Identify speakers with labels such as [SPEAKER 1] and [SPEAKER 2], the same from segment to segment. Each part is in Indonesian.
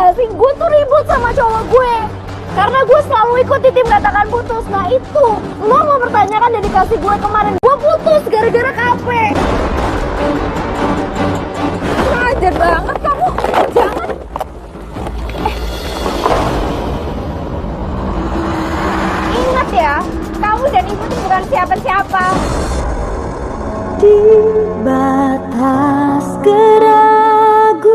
[SPEAKER 1] gak sih? Gue tuh ribut sama cowok gue karena gue selalu ikut di tim katakan putus. Nah itu, lo mau pertanyakan dedikasi gue kemarin. Gue putus gara-gara kafe. Ngajar banget kamu. Jangan. Ingat ya, kamu dan ibu tuh bukan siapa-siapa. Di batas keraguan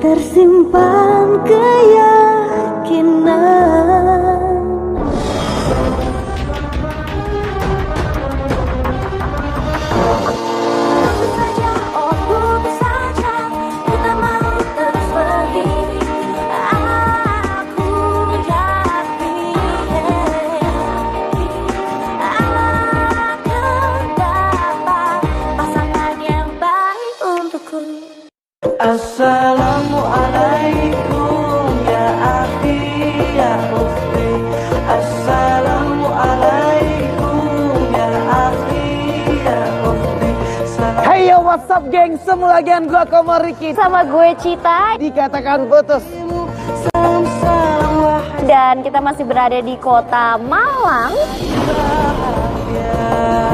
[SPEAKER 1] tersimpan keyakinan.
[SPEAKER 2] Assalamualaikum ya akhi ya ukhti. Assalamualaikum ya akhi ya ukhti.
[SPEAKER 3] Hey yo, what's up geng? Semua lagian gua Komar Riki
[SPEAKER 1] Sama gue Cita.
[SPEAKER 3] dikatakan putus.
[SPEAKER 1] Dan kita masih berada di kota Malang.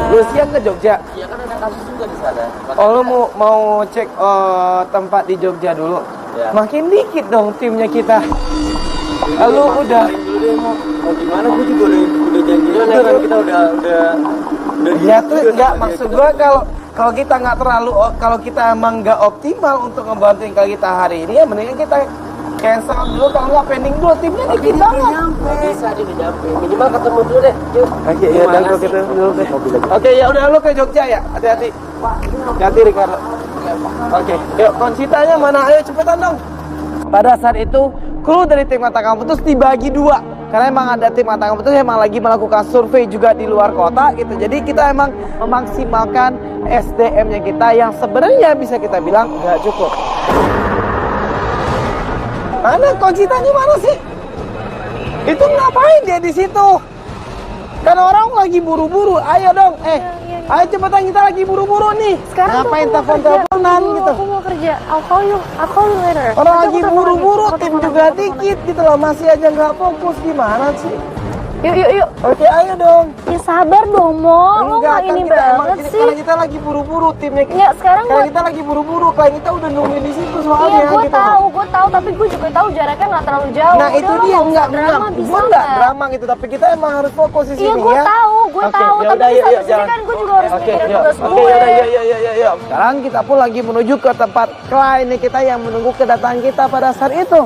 [SPEAKER 3] Lu siang ke Jogja?
[SPEAKER 4] Iya kan ada kasus juga di sana.
[SPEAKER 3] Oh lu mau cek tempat di Jogja dulu?
[SPEAKER 4] Ya.
[SPEAKER 3] Makin dikit dong timnya kita. Lalu udah.
[SPEAKER 4] Dulu deh mau gimana? Gue juga udah janjian ya kan kita udah.
[SPEAKER 3] Ya tuh enggak maksud gua kalau kita nggak terlalu kalau kita emang nggak optimal untuk ngebantuin kita hari ini ya mendingan kita cancel dulu, kalau nggak pending dulu, timnya dikit banget.
[SPEAKER 4] Bisa dia udah nyampe. Minimal ketemu dulu deh. Yuk.
[SPEAKER 3] Oke, ya udah kalau kita dulu deh. Oke, ya udah lu ke Jogja ya. Hati-hati. Hati-hati Ricardo. Oke, yuk konsitanya mana? Ayo cepetan dong. Pada saat itu kru dari tim Katakan Putus dibagi dua. Karena emang ada tim Katakan Putus emang lagi melakukan survei juga di luar kota gitu. Jadi kita emang memaksimalkan SDM-nya kita yang sebenarnya bisa kita bilang nggak cukup. Mana Konsitanya mana sih? Itu ngapain dia di situ? Kan orang lagi buru-buru. Ayo dong, ayo cepetan kita lagi buru-buru nih.
[SPEAKER 1] Sekarang
[SPEAKER 3] ngapain
[SPEAKER 1] tuh aku mau
[SPEAKER 3] telepon-teleponan
[SPEAKER 1] kerja.
[SPEAKER 3] gitu?
[SPEAKER 1] Aku mau kerja. I'll call you later.
[SPEAKER 3] Orang
[SPEAKER 1] Aku
[SPEAKER 3] lagi
[SPEAKER 1] telepon
[SPEAKER 3] buru-buru,
[SPEAKER 1] lagi.
[SPEAKER 3] tim
[SPEAKER 1] Aku
[SPEAKER 3] juga
[SPEAKER 1] telepon
[SPEAKER 3] dikit gitu loh. Masih aja nggak fokus, gimana sih?
[SPEAKER 1] Yuk.
[SPEAKER 3] Oke, ayo dong.
[SPEAKER 1] Ya sabar dong, Mo. Lo nggak
[SPEAKER 3] kan
[SPEAKER 1] ini
[SPEAKER 3] kita emang
[SPEAKER 1] banget sih.
[SPEAKER 3] karena kita lagi buru-buru timnya.
[SPEAKER 1] Nggak, sekarang
[SPEAKER 3] karena
[SPEAKER 1] gua-
[SPEAKER 3] kita lagi buru-buru, klien kita udah nungguin di situ soalnya.
[SPEAKER 1] Iya, gue
[SPEAKER 3] gitu.
[SPEAKER 1] tahu, tapi gue juga tahu jaraknya nggak terlalu jauh.
[SPEAKER 3] Nah itu
[SPEAKER 1] Udah, lo
[SPEAKER 3] dia
[SPEAKER 1] nggak
[SPEAKER 3] nggak
[SPEAKER 1] usah drama, bisa
[SPEAKER 3] gue nggak drama gitu, tapi kita emang harus fokus di sini
[SPEAKER 1] Iya, gue
[SPEAKER 3] ya.
[SPEAKER 1] tahu, gue
[SPEAKER 3] Oke,
[SPEAKER 1] tahu.
[SPEAKER 3] ya
[SPEAKER 1] Tapi
[SPEAKER 3] udah,
[SPEAKER 1] di
[SPEAKER 3] yuk,
[SPEAKER 1] satu
[SPEAKER 3] yuk,
[SPEAKER 1] sisi
[SPEAKER 3] jalan.
[SPEAKER 1] kan gue juga harus
[SPEAKER 3] Oke,
[SPEAKER 1] mikirin
[SPEAKER 3] yuk.
[SPEAKER 1] tugas
[SPEAKER 3] Oke,
[SPEAKER 1] gue.
[SPEAKER 3] yuk. Sekarang kita pun lagi menuju ke tempat klien kita yang menunggu kedatangan kita pada saat itu.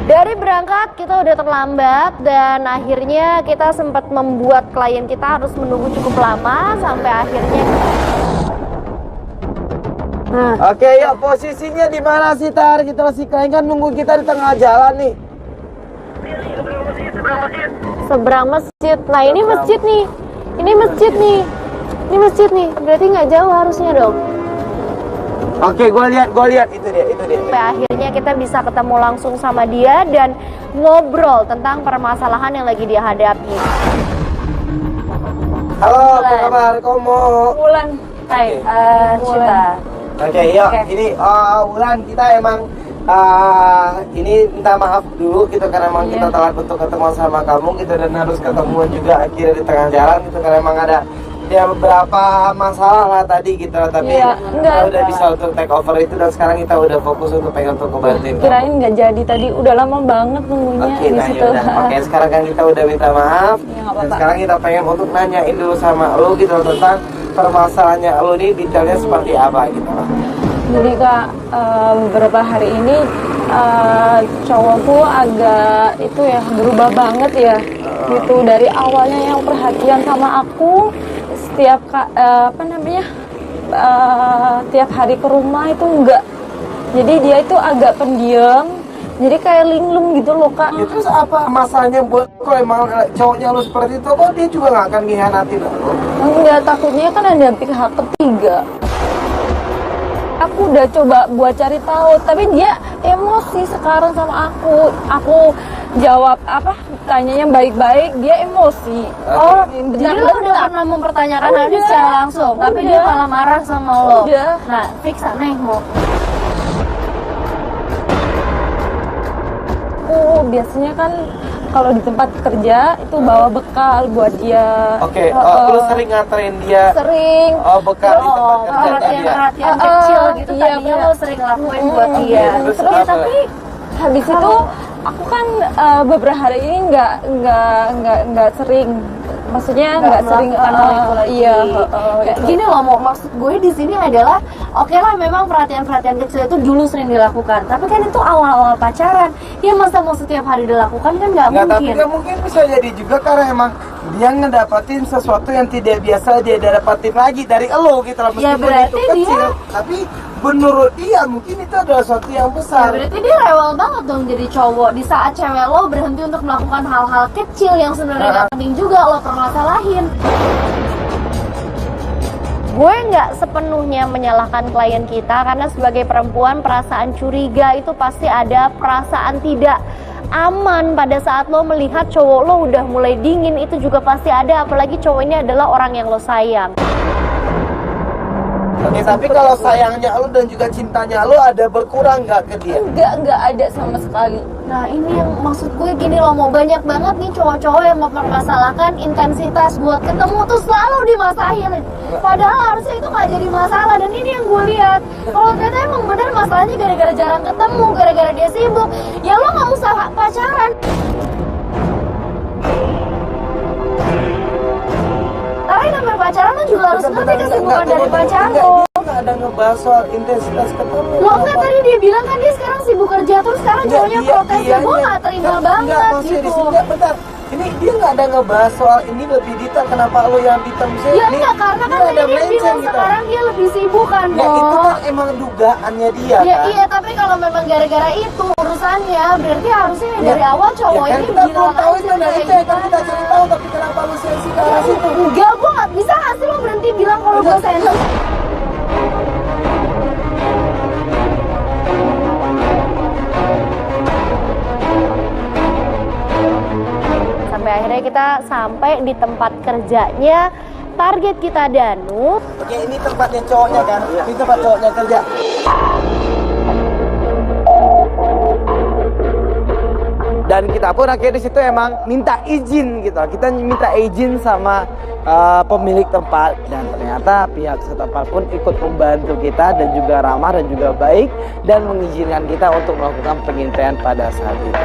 [SPEAKER 1] Dari berangkat kita udah terlambat dan akhirnya kita sempat membuat klien kita harus menunggu cukup lama sampai akhirnya.
[SPEAKER 3] Oke, yuk posisinya di mana sih Tar? Kita si klien kan nunggu kita di tengah jalan nih.
[SPEAKER 1] Seberang masjid. Nah ini masjid nih. Ini masjid nih. Ini masjid nih. Berarti nggak jauh harusnya dong.
[SPEAKER 3] Oke, gue lihat itu dia.
[SPEAKER 1] Sampai akhirnya kita bisa ketemu langsung sama dia dan ngobrol tentang permasalahan yang lagi dia hadapi.
[SPEAKER 3] Halo, apa kabar? Komo.
[SPEAKER 1] Bulan. Hai, Cita.
[SPEAKER 3] Oke, yuk. Ini Wulan kita emang ini minta maaf dulu gitu karena emang kita telat untuk ketemu sama kamu gitu dan harus ketemu juga akhirnya di tengah jalan gitu karena emang ada ya beberapa masalah lah tadi gitu tapi kita udah bisa untuk take over itu dan sekarang kita udah fokus untuk pengen untuk ngebantuin kamu.
[SPEAKER 5] Kirain nggak jadi tadi, udah lama banget nunggunya
[SPEAKER 3] Oke,
[SPEAKER 5] di
[SPEAKER 3] nah
[SPEAKER 5] situ.
[SPEAKER 3] yaudah. Oke, sekarang kan kita udah minta maaf
[SPEAKER 5] Ya, nggak
[SPEAKER 3] dan
[SPEAKER 5] apa-apa.
[SPEAKER 3] sekarang kita pengen untuk nanyain dulu sama lo gitu tentang permasalahannya lo nih detailnya seperti apa gitu loh.
[SPEAKER 5] Jadi Kak, beberapa hari ini cowokku agak itu ya berubah banget ya. Gitu dari awalnya yang perhatian sama aku setiap tiap hari ke rumah itu enggak. Jadi dia itu agak pendiam. Jadi kayak linglung gitu loh Kak.
[SPEAKER 3] Ya, terus apa masalahnya buat kalau emang cowoknya lu seperti itu kok dia juga nggak akan mengkhianatin lo?
[SPEAKER 5] Enggak, takutnya kan ada pihak ketiga. Aku udah coba buat cari tahu, tapi dia emosi sekarang sama aku. Aku jawab apa tanyanya baik-baik, dia emosi.
[SPEAKER 1] Oh, jadi lo udah pernah mempertanyakan hal ini secara langsung, tapi dia malah marah sama lo.
[SPEAKER 5] Udah.
[SPEAKER 1] Nah, fix aneh mau.
[SPEAKER 5] Biasanya kan kalau di tempat kerja itu bawa bekal buat dia.
[SPEAKER 3] Oke, lu sering nganterin dia
[SPEAKER 5] Sering.
[SPEAKER 3] bekal di tempat kerja dia.
[SPEAKER 1] Perhatian kecil gitu
[SPEAKER 5] iya,
[SPEAKER 1] tadinya
[SPEAKER 5] bener.
[SPEAKER 1] lo sering lakuin buat dia.
[SPEAKER 3] Terus
[SPEAKER 5] Terus
[SPEAKER 3] apa?
[SPEAKER 5] tapi habis itu aku kan beberapa hari ini nggak sering, maksudnya nggak sering
[SPEAKER 1] melakukan hal itu lagi.
[SPEAKER 5] iya
[SPEAKER 1] Kayak gini loh, mau maksud gue di sini adalah oke lah, memang perhatian kecil itu dulu sering dilakukan, tapi kan itu awal-awal pacaran. Ya masa mau setiap hari dilakukan kan nggak
[SPEAKER 3] Nggak, tapi
[SPEAKER 1] mungkin.
[SPEAKER 3] kan mungkin bisa jadi juga karena emang dia ngedapatin sesuatu yang tidak biasa dia dapatin lagi dari elo gitu loh.
[SPEAKER 1] Ya,
[SPEAKER 3] Meskipun
[SPEAKER 1] berarti
[SPEAKER 3] itu kecil,
[SPEAKER 1] dia-
[SPEAKER 3] tapi menurut dia mungkin itu adalah sesuatu yang
[SPEAKER 1] Ya,
[SPEAKER 3] besar.
[SPEAKER 1] berarti dia rewel banget dong jadi cowok di saat cewek lo berhenti untuk melakukan hal-hal kecil yang sebenarnya nggak penting juga lo permasalahin. Gue nggak sepenuhnya menyalahkan klien kita, karena sebagai perempuan perasaan curiga itu pasti ada, perasaan tidak aman pada saat lo melihat cowok lo udah mulai dingin itu juga pasti ada, apalagi cowok ini adalah orang yang lo sayang.
[SPEAKER 3] Oke, tapi kalau sayangnya lo dan juga cintanya lo ada berkurang nggak ke dia?
[SPEAKER 5] nggak ada sama sekali.
[SPEAKER 1] Nah ini yang maksud gue gini loh, mau banyak banget nih cowok-cowok yang mempermasalahkan intensitas buat ketemu tuh selalu dimasahin. Padahal harusnya itu nggak jadi masalah, dan ini yang gue lihat. Kalau ternyata emang bener masalahnya gara-gara jarang ketemu, gara-gara dia sibuk, ya lo nggak usah pacaran. Tapi namanya pacaran lo juga harus ngerti kesibukan dari pacar lo.
[SPEAKER 3] Dia nggak ada ngebahas soal intensitas ketemu.
[SPEAKER 1] Lo enggak, tadi dia bilang kan dia sekarang sibuk kerja, terus sekarang cowoknya protes, ya gue nggak terima banget
[SPEAKER 3] maksudnya di
[SPEAKER 1] gitu.
[SPEAKER 3] sini nggak, bentar. Ini dia nggak ada ngebahas soal ini lebih detail, kenapa lo yang ditemusin.
[SPEAKER 1] Ya enggak, karena kan tadi dia bilang sekarang dia lebih sibuk kan,
[SPEAKER 3] Ya itu
[SPEAKER 1] Bo.
[SPEAKER 3] kan emang dugaannya dia
[SPEAKER 1] Ya
[SPEAKER 3] kan.
[SPEAKER 1] iya, tapi kalau memang gara-gara itu urusannya, berarti harusnya dari awal cowok
[SPEAKER 3] ya kan
[SPEAKER 1] ini
[SPEAKER 3] kita belum
[SPEAKER 1] bilang
[SPEAKER 3] tahu
[SPEAKER 1] aja
[SPEAKER 3] itu, nah
[SPEAKER 1] kayak
[SPEAKER 3] itu yang kan kita
[SPEAKER 1] gimana.
[SPEAKER 3] cari tahu, tapi kenapa lu sensi ke arah situ?
[SPEAKER 1] Enggak, gue nggak bisa nggak sih lo berhenti bilang kalau gue seneng. Sampai akhirnya kita sampai di tempat kerjanya target kita, Danu.
[SPEAKER 3] Oke, ini tempatnya cowoknya kan? Ini tempat cowoknya kerja. Dan kita pun akhirnya di situ emang minta izin gitu. Kita minta izin sama pemilik tempat, dan ternyata pihak setempat pun ikut membantu kita dan juga ramah dan juga baik dan mengizinkan kita untuk melakukan pengintaian pada saat itu.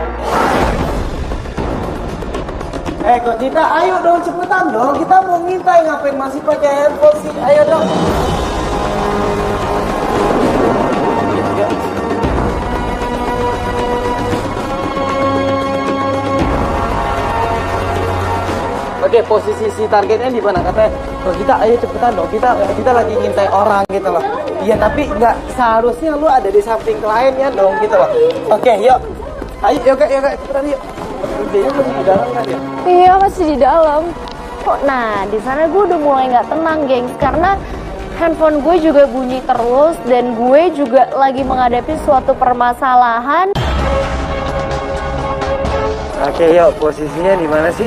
[SPEAKER 3] Kok Cita, ayo dong cepetan dong. Kita mau ngintai, ngapain masih pakai handphone sih? Ayo dong. Oke, posisi si targetnya di mana? Katanya, kalau kita ayo cepetan dong. Kita lagi ngintai orang gitu loh. Iya, tapi nggak seharusnya lu ada di samping kliennya dong gitu loh. Oke, yuk. Ayo, yuk kak, cepetan yuk. Dia masih di dalam kan ya?
[SPEAKER 5] Iya, masih di dalam.
[SPEAKER 1] Nah, di sana gue udah mulai nggak tenang, gengs, karena handphone gue juga bunyi terus dan gue juga lagi menghadapi suatu permasalahan.
[SPEAKER 3] Oke, yuk, posisinya di mana sih?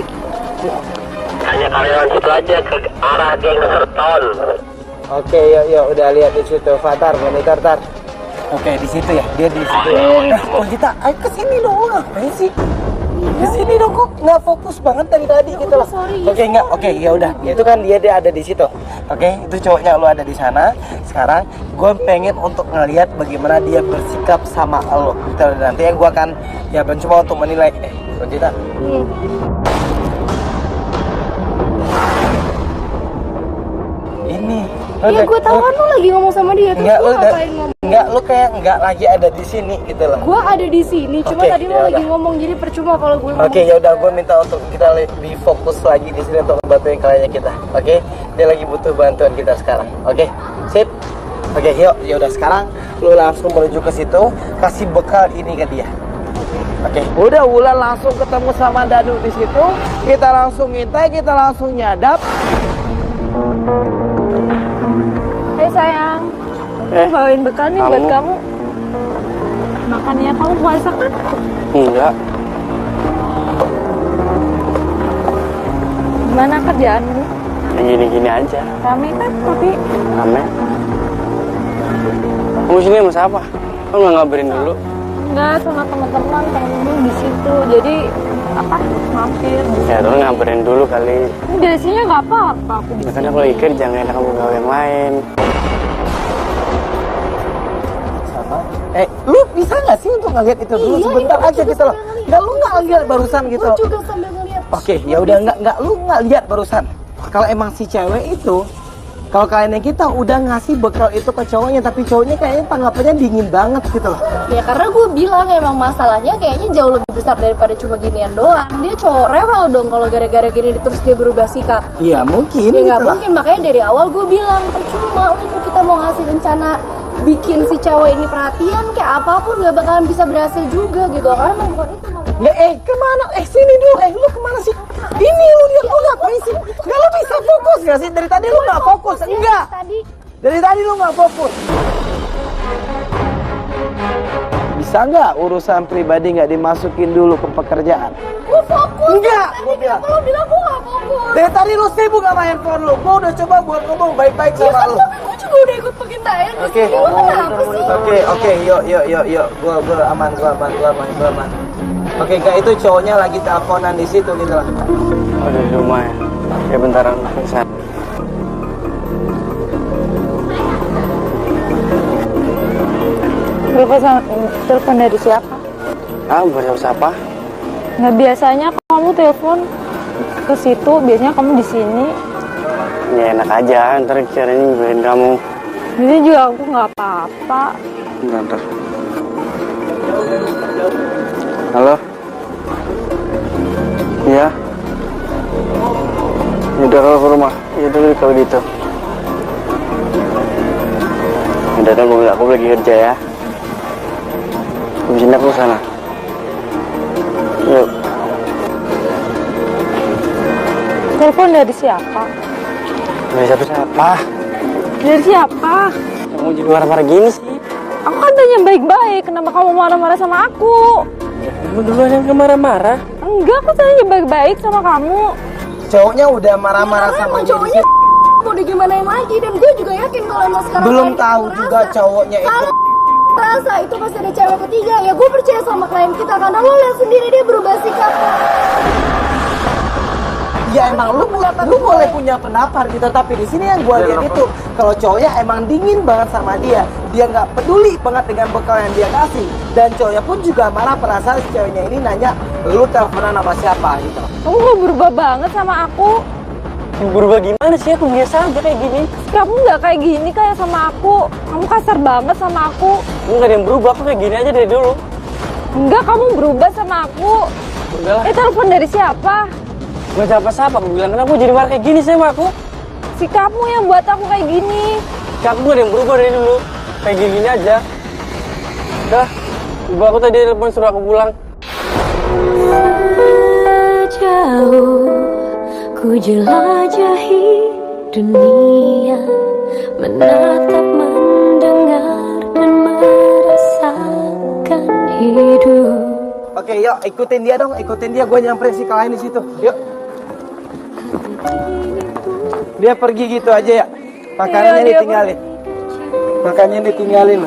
[SPEAKER 6] Hanya karyawan situ aja ke arah geng Serton.
[SPEAKER 3] Oke, yuk, udah lihat di situ. Fatar, monitor tar. Oke, di situ ya. Dia di situ. Oh, kita ayo ke sini dong. Ngapain sih? Di sini dong, kok nggak fokus banget dari tadi gitu loh. Oke, enggak. Oke, ya udah. Itu kan dia ada di situ. Oke, itu cowoknya lo ada di sana. Sekarang gue pengen untuk ngelihat bagaimana dia bersikap sama lo. Gitu. Nanti yang gue akan ya mencoba untuk menilai. Kita. Ini.
[SPEAKER 1] Iya, gue tahu kan lo lagi ngomong sama dia, terus
[SPEAKER 3] Enggak,
[SPEAKER 1] gue
[SPEAKER 3] lu
[SPEAKER 1] ngapain ngomong?
[SPEAKER 3] enggak, lu kayak enggak lagi ada di sini gitu loh.
[SPEAKER 1] Gue ada di sini, cuma
[SPEAKER 3] Oke,
[SPEAKER 1] tadi lo
[SPEAKER 3] ya
[SPEAKER 1] lagi
[SPEAKER 3] udah.
[SPEAKER 1] ngomong, jadi percuma kalau gue ngomong.
[SPEAKER 3] Oke, ya udah, gue minta untuk kita lebih fokus lagi di sini untuk membantuin kliennya kita. Oke, dia lagi butuh bantuan kita sekarang. Oke, sip. Oke, yuk, ya udah sekarang lu langsung menuju ke situ, kasih bekal ini ke dia. Oke, udah Wulan langsung ketemu sama Danu di situ. Kita langsung ngintai, kita langsung nyadap.
[SPEAKER 5] Hai sayang, aku bawain bekal nih buat kamu. Makan ya, kamu puasa kan?
[SPEAKER 3] Enggak.
[SPEAKER 5] Gimana kerjaanmu?
[SPEAKER 7] Ya gini-gini aja.
[SPEAKER 5] Rame kan tapi
[SPEAKER 7] Rame. Kamu sini sama siapa? Kamu nggak ngabarin dulu?
[SPEAKER 5] enggak sama teman-teman di situ. Jadi apa? Mampir.
[SPEAKER 7] Ya lu ngabarin dulu kali.
[SPEAKER 5] Biasanya nggak apa-apa aku.
[SPEAKER 7] Ya kan aku lagi kerja, nggak enak kamu gawe yang lain.
[SPEAKER 3] Lu bisa nggak sih untuk ngeliat itu dulu
[SPEAKER 1] Iya,
[SPEAKER 3] sebentar
[SPEAKER 1] itu
[SPEAKER 3] aja
[SPEAKER 1] juga
[SPEAKER 3] gitu loh?
[SPEAKER 1] sambil
[SPEAKER 3] Nggak, lu nggak lihat barusan gitu.
[SPEAKER 1] Gue juga sambil ngeliat.
[SPEAKER 3] Oke, ya udah nggak lu nggak lihat barusan. Kalau emang si cewek itu, kalau kalian yang kita udah ngasih bekal itu ke cowoknya, tapi cowoknya kayaknya tanggapannya dingin banget gitu loh.
[SPEAKER 1] Ya karena gue bilang emang masalahnya kayaknya jauh lebih besar daripada cuma ginian doang. Dia cowok rewel dong kalau gara-gara gini terus dia berubah sikap.
[SPEAKER 3] Iya mungkin.
[SPEAKER 1] Ya nggak
[SPEAKER 3] gitu lah.
[SPEAKER 1] mungkin, makanya dari awal gue bilang percuma untuk kita mau ngasih rencana bikin si cewek ini perhatian kayak apapun nggak bakalan bisa berhasil juga gitu. Karena emang bukan itu maksudnya.
[SPEAKER 3] Ya, kemana? Sini dulu. Lu kemana sih? Ini lu lihat lu ngapain sih? Nggak, lu bisa fokus nggak sih? Dari tadi lu nggak fokus. Enggak.
[SPEAKER 1] Tadi
[SPEAKER 3] Dari tadi lu nggak fokus. Bisa nggak urusan pribadi nggak dimasukin dulu ke pekerjaan?
[SPEAKER 1] gue fokus.
[SPEAKER 3] Enggak,
[SPEAKER 1] Tadi
[SPEAKER 3] gua bilang.
[SPEAKER 1] kenapa lo bilang gue nggak fokus?
[SPEAKER 3] Dari tadi lu sibuk sama handphone lu. Gua udah coba buat ngomong baik-baik
[SPEAKER 1] Ya
[SPEAKER 3] sama
[SPEAKER 1] kan
[SPEAKER 3] lu.
[SPEAKER 1] gue juga udah ikut pengintayan di
[SPEAKER 3] Oke.
[SPEAKER 1] sini. Lo kenapa sih?
[SPEAKER 3] Oke, yuk. Gua aman. Oke, Kak, itu cowoknya lagi teleponan di situ gitu lah.
[SPEAKER 7] Oh, di rumah ya. Ya bentaran ke sana.
[SPEAKER 5] Telepon dari siapa?
[SPEAKER 7] Ah, buat siapa?
[SPEAKER 5] Nggak, biasanya kamu telepon ke situ, biasanya kamu di sini.
[SPEAKER 7] Ya enak aja, ntar caranya nyebelin kamu.
[SPEAKER 5] Ini juga aku nggak apa-apa.
[SPEAKER 7] Bentar. Halo? Iya? Udah kalau ke rumah. Iya dulu kalau gitu. Udah kan aku lagi kerja ya. Habis ini aku sana. Yuk.
[SPEAKER 5] Telepon dari siapa?
[SPEAKER 7] Dari siapa?
[SPEAKER 5] Dari siapa?
[SPEAKER 7] Kamu jadi marah-marah gini sih?
[SPEAKER 5] Aku kan tanya baik-baik, kenapa kamu marah-marah sama aku?
[SPEAKER 7] Kamu duluan yang marah-marah.
[SPEAKER 5] Enggak, aku tanya baik-baik sama kamu.
[SPEAKER 3] Cowoknya udah marah-marah sama
[SPEAKER 1] Emang
[SPEAKER 3] dia di
[SPEAKER 1] cowoknya
[SPEAKER 3] situ.
[SPEAKER 1] mau digimanain lagi, dan gue juga yakin kalau emang sekarang
[SPEAKER 3] Belum
[SPEAKER 1] klien
[SPEAKER 3] tahu
[SPEAKER 1] kita
[SPEAKER 3] juga
[SPEAKER 1] ngerasa,
[SPEAKER 3] cowoknya itu.
[SPEAKER 1] kalau rasa itu pasti ada cewek ketiga. Ya gue percaya sama klien kita karena lo lihat sendiri dia berubah sikap.
[SPEAKER 3] Ya emang lu boleh punya pendapat gitu, tapi di sini yang gua lihat itu kalau cowoknya emang dingin banget sama dia nggak peduli banget dengan bekal yang dia kasih, dan cowoknya pun juga marah perasaan si ceweknya ini nanya lu teleponan sama siapa gitu.
[SPEAKER 5] Kamu kok berubah banget sama aku?
[SPEAKER 7] Berubah gimana sih? Aku biasa aja kayak gini.
[SPEAKER 5] Kamu nggak kayak gini kayak sama aku. Kamu kasar banget sama aku.
[SPEAKER 7] Enggak ada yang berubah, aku kayak gini aja dari dulu.
[SPEAKER 5] Enggak, kamu berubah sama aku.
[SPEAKER 7] Udah lah.
[SPEAKER 5] Telepon dari siapa?
[SPEAKER 7] Gak siapa-siapa, aku bilang kenapa jadi marah kayak gini sih sama aku?
[SPEAKER 5] Si kamu yang buat aku kayak gini.
[SPEAKER 7] Aku gak ada yang berubah dari dulu. Kayak gini aja. Udah, ibu aku tadi telepon suruh aku pulang.
[SPEAKER 8] Jauh ku jelajahi dunia, menatap, mendengar, dan merasakan hidup.
[SPEAKER 3] Oke, yuk ikutin dia dong, gue nyamperin si kalian di situ. Yuk. Dia pergi gitu aja ya. Makanannya
[SPEAKER 5] Iya, dia
[SPEAKER 3] ditinggalin. Makannya ditinggalin.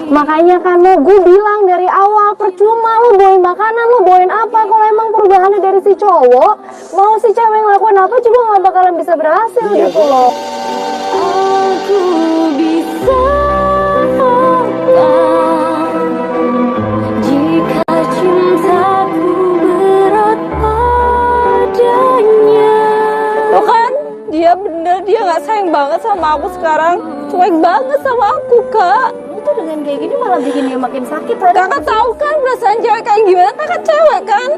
[SPEAKER 1] Makanya kan gue bilang dari awal percuma lu bawain makanan, lu bawain apa kalau emang perubahannya dari si cowok, mau si cewek ngelakuin apa juga nggak bakalan bisa berhasil gitu loh.
[SPEAKER 8] Aku bisa apa jika cintaku berat padanya.
[SPEAKER 5] Tuh kan, dia bener, dia nggak sayang banget sama aku sekarang. Cuek banget sama aku, Kak.
[SPEAKER 1] Lu tuh dengan kayak gini malah bikin dia makin sakit. Ada
[SPEAKER 5] Kakak tahu kan perasaan cewek kayak gimana? Kakak cewek kan?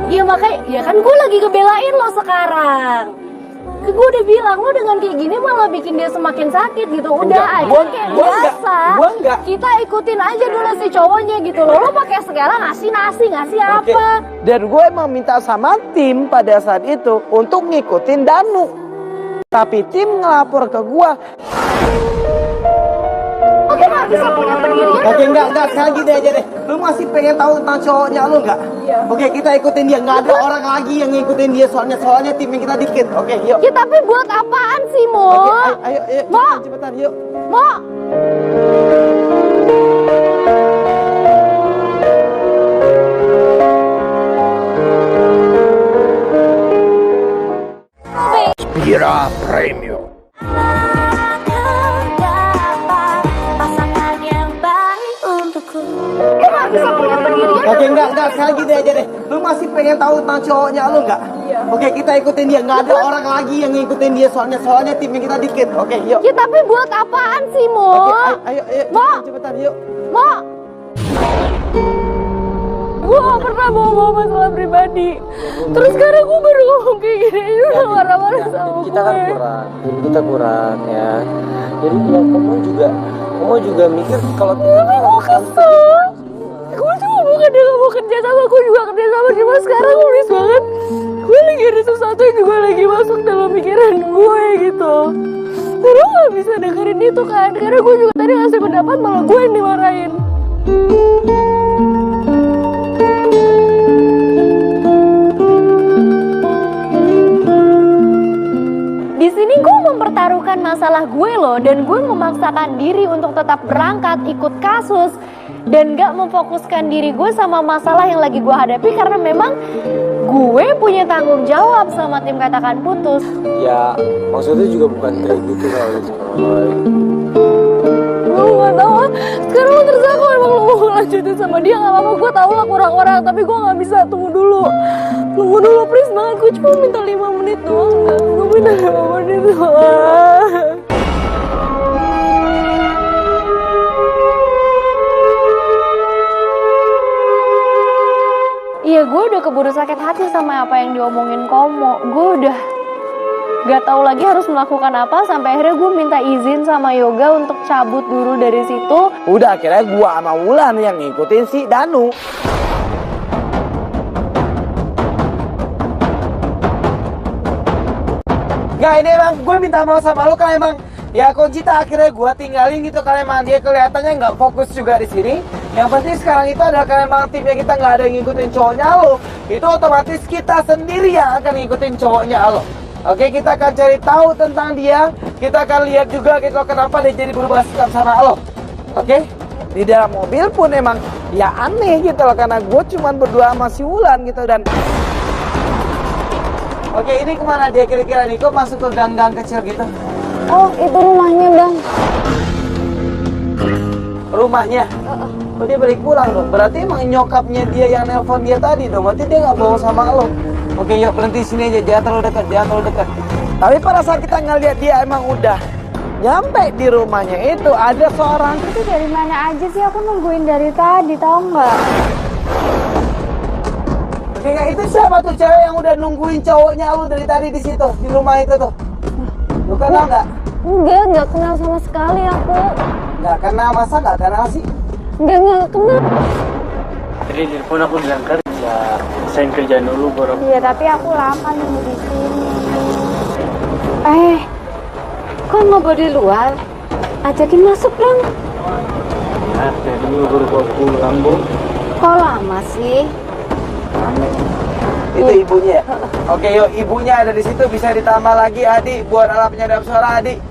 [SPEAKER 1] ya makanya, ya kan gue lagi ngebelain lo sekarang. Gue udah bilang lo dengan kayak gini malah bikin dia semakin sakit gitu. Udah
[SPEAKER 3] Enggak,
[SPEAKER 1] aja
[SPEAKER 3] gua-
[SPEAKER 1] kayak
[SPEAKER 3] gua enggak,
[SPEAKER 1] biasa.
[SPEAKER 3] gua enggak.
[SPEAKER 1] Kita ikutin aja dulu si cowoknya gitu loh. Lo pakai segala ngasih nasi
[SPEAKER 3] Oke.
[SPEAKER 1] apa?
[SPEAKER 3] Dan gue emang minta sama tim pada saat itu untuk ngikutin Danu. Tapi tim ngelapor ke gue.
[SPEAKER 1] Oke, Pak. nggak bisa punya pendirian.
[SPEAKER 3] Oke, enggak, sekarang gini aja deh. Lu masih pengen tahu tentang cowoknya lu nggak?
[SPEAKER 5] Iya.
[SPEAKER 3] Oke, kita ikutin dia. Nggak ada orang lagi yang ngikutin dia soalnya timnya kita dikit. Oke, yuk.
[SPEAKER 1] Ya tapi buat apaan sih, Mo?
[SPEAKER 3] Oke, ayo,
[SPEAKER 1] Mo.
[SPEAKER 3] cepetan, yuk.
[SPEAKER 1] Mo.
[SPEAKER 3] Bira Premium.
[SPEAKER 8] Pasangan yang baik untukku.
[SPEAKER 1] Lu nggak bisa punya pendirian.
[SPEAKER 3] Oke, enggak, sekarang gini aja deh. Lu masih pengen tahu tentang cowoknya lu nggak?
[SPEAKER 5] Iya.
[SPEAKER 3] Oke, kita ikutin dia. Nggak ada orang lagi yang ngikutin dia soalnya timnya kita dikit. Oke, yuk.
[SPEAKER 1] Ya tapi buat apaan sih, Mo?
[SPEAKER 3] Oke, ayo,
[SPEAKER 1] Mo.
[SPEAKER 3] cepetan, yuk.
[SPEAKER 1] Mo.
[SPEAKER 5] Gue gak pernah bawa masalah pribadi. Terus sekarang gue baru ngomong kayak gini. Ini udah marah-marah sama
[SPEAKER 7] Kita kan
[SPEAKER 5] gue.
[SPEAKER 7] kita kurang ya. Jadi ya kamu juga mikir kalau
[SPEAKER 5] Gue kesel. Gue cuma bukan dia gak mau kerja sama, gue juga kerja sama. Cuma sekarang gue please banget. Gue lagi ada sesuatu yang juga lagi masuk dalam pikiran gue gitu. Dan lo gak bisa dengerin itu kan. Karena gue juga tadi ngasih pendapat malah gue yang dimarahin.
[SPEAKER 1] Di sini gue mempertaruhkan masalah gue loh, dan gue memaksakan diri untuk tetap berangkat ikut kasus dan gak memfokuskan diri gue sama masalah yang lagi gue hadapi karena memang gue punya tanggung jawab sama tim Katakan Putus.
[SPEAKER 7] ya maksudnya juga bukan kayak gitu kalau
[SPEAKER 5] Gue gak tau, sekarang lo terserah kalau emang lo mau lanjutin sama dia gak apa-apa. Gue tau lah kurang orang, tapi gue gak bisa. Tunggu dulu please banget. Gue cuma minta 5 menit doang. Gue minta 5 menit doang.
[SPEAKER 1] Iya, gue udah keburu sakit hati sama apa yang diomongin Komo. Gue udah gak tahu lagi harus melakukan apa, sampai akhirnya gue minta izin sama Yoga untuk cabut dulu dari situ.
[SPEAKER 3] Udah, akhirnya gua sama Wulan yang ngikutin si Danu. Nggak, ini emang gue minta maaf sama lu kan emang ya Conchita akhirnya gue tinggalin gitu karena emang dia kelihatannya nggak fokus juga di sini. Yang penting sekarang itu adalah karena emang timnya kita nggak ada yang ngikutin cowoknya lo, itu otomatis kita sendiri yang akan ngikutin cowoknya lo. Oke, kita akan cari tahu tentang dia, kita akan lihat juga gitu kenapa dia jadi berubah sikap sama lo. Oke, di dalam mobil pun emang ya aneh gitu loh karena gue cuman berdua sama si Wulan gitu dan oke, ini kemana dia kira-kira nih? Kok masuk ke gang-gang kecil gitu?
[SPEAKER 5] Oh, itu rumahnya, Bang.
[SPEAKER 3] Rumahnya? Oh, dia balik pulang dong. Berarti emang nyokapnya dia yang nelpon dia tadi dong. Berarti dia nggak bohong sama lo. Oke, yuk berhenti sini aja. Jangan terlalu dekat. Tapi pada saat kita ngeliat dia emang udah nyampe di rumahnya itu ada seorang.
[SPEAKER 1] Itu dari mana aja sih? Aku nungguin dari tadi, tau nggak?
[SPEAKER 3] Oke, itu siapa tuh cewek yang udah nungguin cowoknya lu dari tadi di situ di rumah itu tuh? Lu kenal nggak?
[SPEAKER 5] Enggak kenal sama sekali aku.
[SPEAKER 3] Nggak kenal, masa nggak kenal sih?
[SPEAKER 5] Enggak kenal.
[SPEAKER 7] Jadi telepon aku bilang kerja, saya kerja dulu baru.
[SPEAKER 1] Iya, tapi aku lama nunggu di sini.
[SPEAKER 5] Kok ngobrol di luar? Ajakin masuk dong.
[SPEAKER 7] Nah, saya dulu baru pulang bu.
[SPEAKER 5] Kok lama sih?
[SPEAKER 3] Itu ibunya. Oke, yuk ibunya ada di situ, bisa ditambah lagi adik buat alat penyedap suara adik.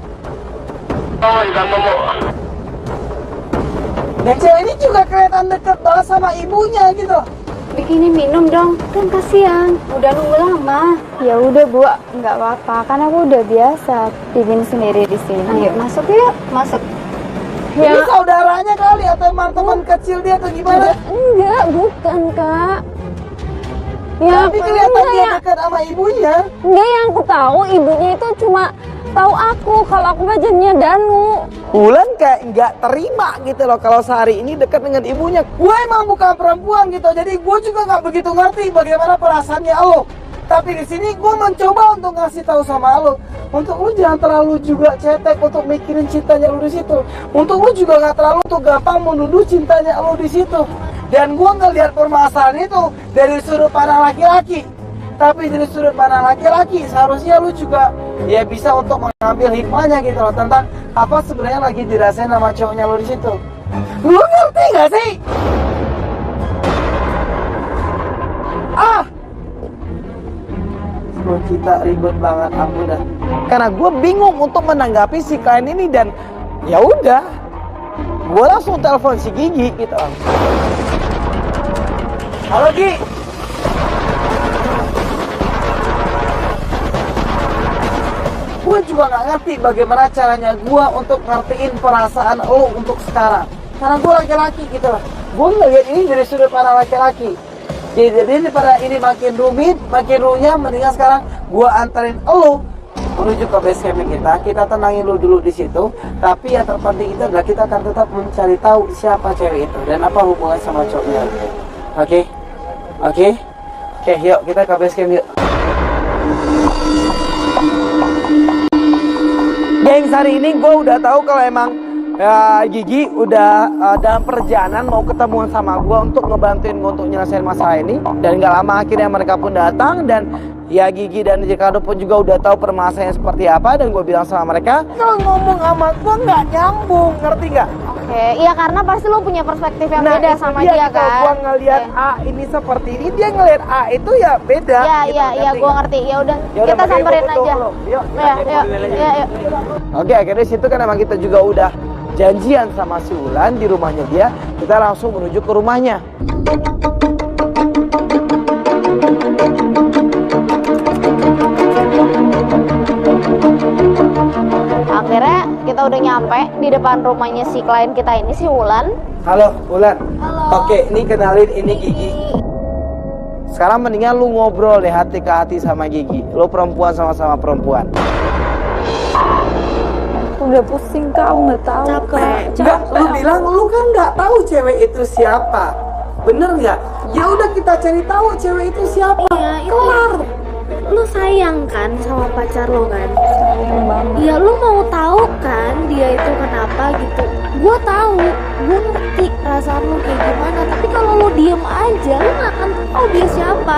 [SPEAKER 6] Oh, Bang Momo.
[SPEAKER 3] Dan cewek ini juga kelihatan deket banget sama ibunya gitu.
[SPEAKER 5] Bikinin minum dong, kan kasihan. Udah nunggu lama.
[SPEAKER 1] Ya udah Bu, nggak apa-apa. Kan aku udah biasa bikin sendiri di sini.
[SPEAKER 5] Ayo masuk yuk, masuk.
[SPEAKER 3] Ini saudaranya kali atau emang teman kecil dia atau gimana?
[SPEAKER 5] Enggak, bukan Kak. Ya,
[SPEAKER 3] Tapi kelihatan dia dekat sama ibunya.
[SPEAKER 5] enggak, yang aku tahu ibunya itu cuma tahu aku kalau aku ngajarnya Danu.
[SPEAKER 3] Wulan kayak nggak terima gitu loh kalau sehari ini dekat dengan ibunya. Gue emang bukan perempuan gitu, jadi gue juga nggak begitu ngerti bagaimana perasaannya lo. Tapi di sini gue mencoba untuk ngasih tahu sama lo, untuk lo jangan terlalu juga cetek untuk mikirin cintanya lo di situ. Untuk lo juga nggak terlalu tuh gampang menuduh cintanya lo di situ. Dan gue ngelihat permasalahan itu dari sudut pandang laki-laki. Tapi dari sudut pandang laki-laki seharusnya lu juga ya bisa untuk mengambil hikmahnya gitu loh tentang apa sebenarnya lagi dirasain sama cowoknya lo di situ. Lu ngerti gak sih? Bro, kita ribet banget, aku dah. Karena gue bingung untuk menanggapi si klien ini dan ya udah, gue langsung telepon si Gigi gitu langsung. Halo Gi. Gue juga gak ngerti bagaimana caranya gue untuk ngertiin perasaan lo untuk sekarang. Karena gue laki-laki gitu lah. Gue ngeliat ini dari sudut pandang laki-laki. Jadi daripada ini makin rumit, makin runyam, mendingan sekarang gue anterin lo menuju ke base camp kita. Kita tenangin lo dulu di situ. Tapi yang terpenting itu adalah kita akan tetap mencari tahu siapa cewek itu dan apa hubungan sama cowoknya. Oke? Oke, yuk kita ke base camp yuk. Gengs, hari ini gue udah tahu kalau emang Gigi udah dalam perjalanan mau ketemuan sama gue untuk ngebantuin gue untuk nyelesain masalah ini. Dan gak lama akhirnya mereka pun datang. Dan ya Gigi dan Ricardo pun juga udah tahu permasalahannya seperti apa. Dan gue bilang sama mereka, kalau ngomong sama gue gak nyambung, ngerti gak?
[SPEAKER 1] Oke, iya karena pasti lo punya perspektif yang beda sama dia kan.
[SPEAKER 3] Gue ngeliat A ini seperti ini, dia ngeliat A itu ya beda.
[SPEAKER 1] Iya, gue ngerti. Ya udah, kita samperin aja. Yuk.
[SPEAKER 3] Oke, akhirnya situ kan emang kita juga udah janjian sama si Wulan di rumahnya dia. Kita langsung menuju ke rumahnya.
[SPEAKER 1] Akhirnya kita udah nyampe di depan rumahnya si klien kita ini, si Wulan.
[SPEAKER 3] Halo, Wulan.
[SPEAKER 1] Halo.
[SPEAKER 3] Oke, ini kenalin, ini Gigi. Sekarang mendingan lu ngobrol deh hati ke hati sama Gigi. Lu perempuan sama-sama perempuan.
[SPEAKER 5] Udah pusing kak, nggak tahu kak.
[SPEAKER 3] Enggak, lu bilang lu kan nggak tahu cewek itu siapa. Bener nggak? Ya udah kita cari tahu cewek itu siapa.
[SPEAKER 1] Iya, itu.
[SPEAKER 3] Kelar.
[SPEAKER 1] Lu sayang kan sama pacar lo kan?
[SPEAKER 5] Sayang banget.
[SPEAKER 1] Ya lu mau tahu kan dia itu kenapa gitu. Gue tahu, gue ngerti perasaan lu kayak gimana. Tapi kalau lu diem aja, lu gak akan tahu dia siapa.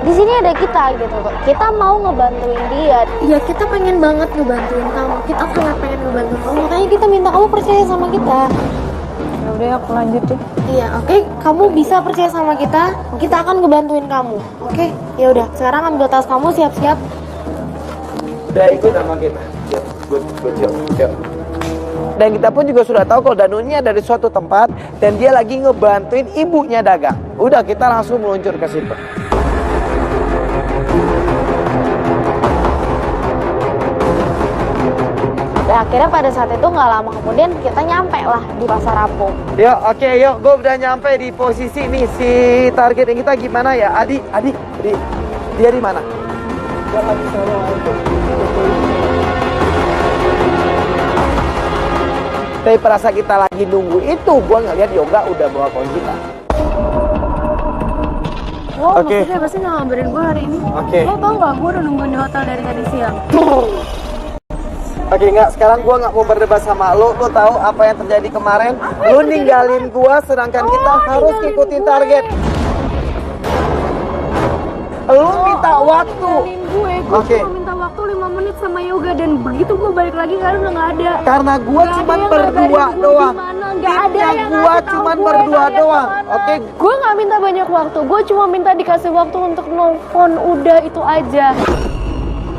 [SPEAKER 1] Di sini ada kita gitu kok. Kita mau ngebantuin dia. Ya kita pengen banget ngebantuin kamu. Kita sangat pengen ngebantuin kamu. Makanya kita minta kamu percaya sama kita.
[SPEAKER 5] Ya udah aku lanjut deh.
[SPEAKER 1] Iya, oke. Kamu bisa percaya sama kita. Kita akan ngebantuin kamu. Oke? Ya udah. Sekarang ambil tas kamu, siap-siap.
[SPEAKER 3] Udah ikut sama kita. Yuk. Dan kita pun juga sudah tahu kalau Danu ini ada di suatu tempat dan dia lagi ngebantuin ibunya dagang. Udah, kita langsung meluncur ke situ.
[SPEAKER 1] Dan akhirnya pada saat itu nggak lama kemudian kita nyampe lah di Pasar Apung.
[SPEAKER 3] Yuk, oke, yuk. Gue udah nyampe di posisi nih. Si target kita gimana ya? Adi. Dia di mana? Dia lagi solo aja. Tapi perasa kita lagi nunggu itu, gue ngeliat Yoga udah bawa kunci kita.
[SPEAKER 5] Lo
[SPEAKER 3] Oke.
[SPEAKER 5] maksudnya pasti nggak ngabarin gue hari ini.
[SPEAKER 3] Oke.
[SPEAKER 5] Lo tau nggak, gue udah nungguin di hotel dari tadi siang.
[SPEAKER 3] Oke, nggak. Sekarang gue nggak mau berdebat sama lo. Lo tahu apa yang terjadi kemarin? Lo ninggalin gue, sedangkan kita harus ngikutin target. Lo minta waktu.
[SPEAKER 5] Gue
[SPEAKER 3] Oke.
[SPEAKER 5] cuma minta waktu 5 menit sama Yoga dan begitu gue balik lagi kalian udah nggak ada.
[SPEAKER 3] Karena gue cuman berdua doang.
[SPEAKER 5] Nggak ada yang
[SPEAKER 3] Gue cuman berdua doang. Oke.
[SPEAKER 5] Gue nggak minta banyak waktu, gue cuma minta dikasih waktu untuk nelfon, udah itu aja.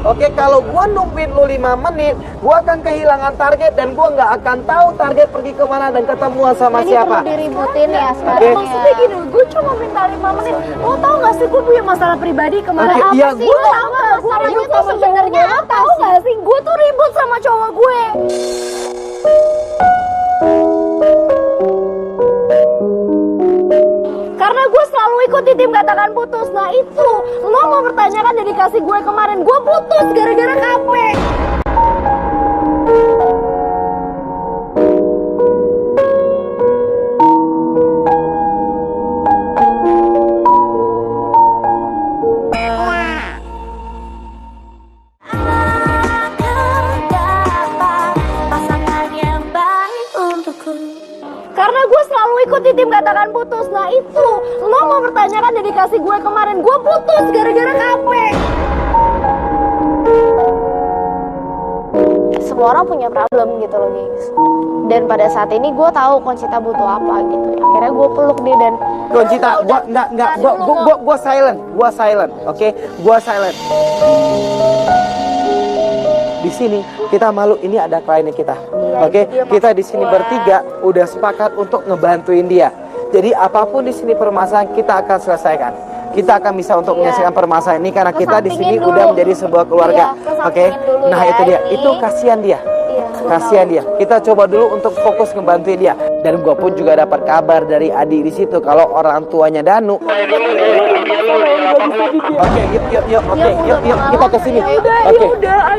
[SPEAKER 3] Oke, kalau gua nungguin lu 5 menit, gua akan kehilangan target dan gua nggak akan tahu target pergi kemana dan ketemuan sama
[SPEAKER 1] Ini
[SPEAKER 3] siapa.
[SPEAKER 1] perlu diributin ya
[SPEAKER 3] Oke.
[SPEAKER 1] sekarang.
[SPEAKER 5] Maksudnya gini, gue cuma minta 5 menit. Lo tau gak sih gue punya masalah pribadi kemarin?
[SPEAKER 3] Oke,
[SPEAKER 5] Apa
[SPEAKER 3] iya,
[SPEAKER 5] sih?
[SPEAKER 3] gue
[SPEAKER 5] Lo tau gak? Gue
[SPEAKER 1] masalahnya
[SPEAKER 5] ribut
[SPEAKER 1] tuh
[SPEAKER 5] sama
[SPEAKER 1] sebenarnya
[SPEAKER 5] cowok gue. Lo
[SPEAKER 1] apa
[SPEAKER 5] tau
[SPEAKER 1] sih?
[SPEAKER 5] gak sih? Gue tuh ribut sama cowok gue. Karena gue selalu ikuti tim katakan putus. Nah itu, lo mau pertanyakan dedikasi gue kemarin. Gue putus gara-gara KP.
[SPEAKER 8] Pasangan yang baik untukku.
[SPEAKER 5] Karena gue selalu ikuti tim katakan putus. Nah itu, lo mau pertanyakan dedikasi gue kemarin. Gue putus gara-gara KP.
[SPEAKER 1] semua orang punya problem gitu loh guys. Dan pada saat ini gue tahu Conchita butuh apa gitu. Akhirnya gue peluk dia dan
[SPEAKER 3] Conchita, gua silent, oke? Gua silent. Di sini kita malu, ini ada kliennya kita, oke? Kita di sini bertiga udah sepakat untuk ngebantuin dia. Jadi apapun di sini permasalahan kita akan selesaikan. Kita akan bisa untuk menyelesaikan permasalahan ini karena kita di sini udah menjadi sebuah keluarga, oke? Nah itu dia, itu kasihan dia. Kasihan dia. Kita coba dulu untuk fokus ngebantuin dia. Dan gue pun juga dapat kabar dari Adi di situ kalau orang tuanya Danu. Oke, yuk, kita ke sini.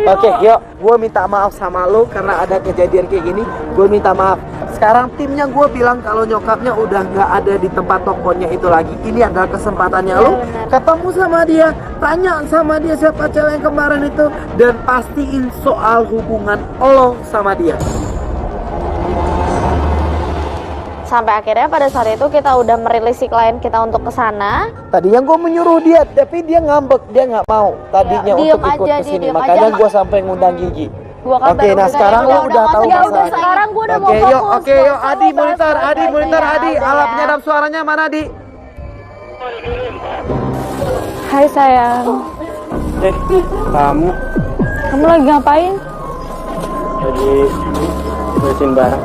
[SPEAKER 3] Oke, yuk. Gue minta maaf sama lo karena ada kejadian kayak gini. Gue minta maaf. Sekarang timnya gue bilang kalau nyokapnya udah nggak ada di tempat tokonya itu lagi. Ini adalah kesempatannya lo ketemu sama dia, tanya sama dia siapa cewek yang kemarin itu, dan pastiin soal hubungan lo sama dia.
[SPEAKER 1] sampai akhirnya pada saat itu kita udah merilis si klien kita untuk ke sana.
[SPEAKER 3] Tadinya gue menyuruh dia, tapi dia ngambek, dia nggak mau tadinya untuk ikut ke sini. Makanya gue sampai ngundang Gigi. Oke, nah sekarang lo udah tahu masalah.
[SPEAKER 1] Sekarang gue udah mau fokus.
[SPEAKER 3] Oke, yuk, Adi monitor, Adi, alat penyadap suaranya mana, Adi?
[SPEAKER 5] Hai sayang. Kamu lagi ngapain?
[SPEAKER 7] Lagi bersihin barang.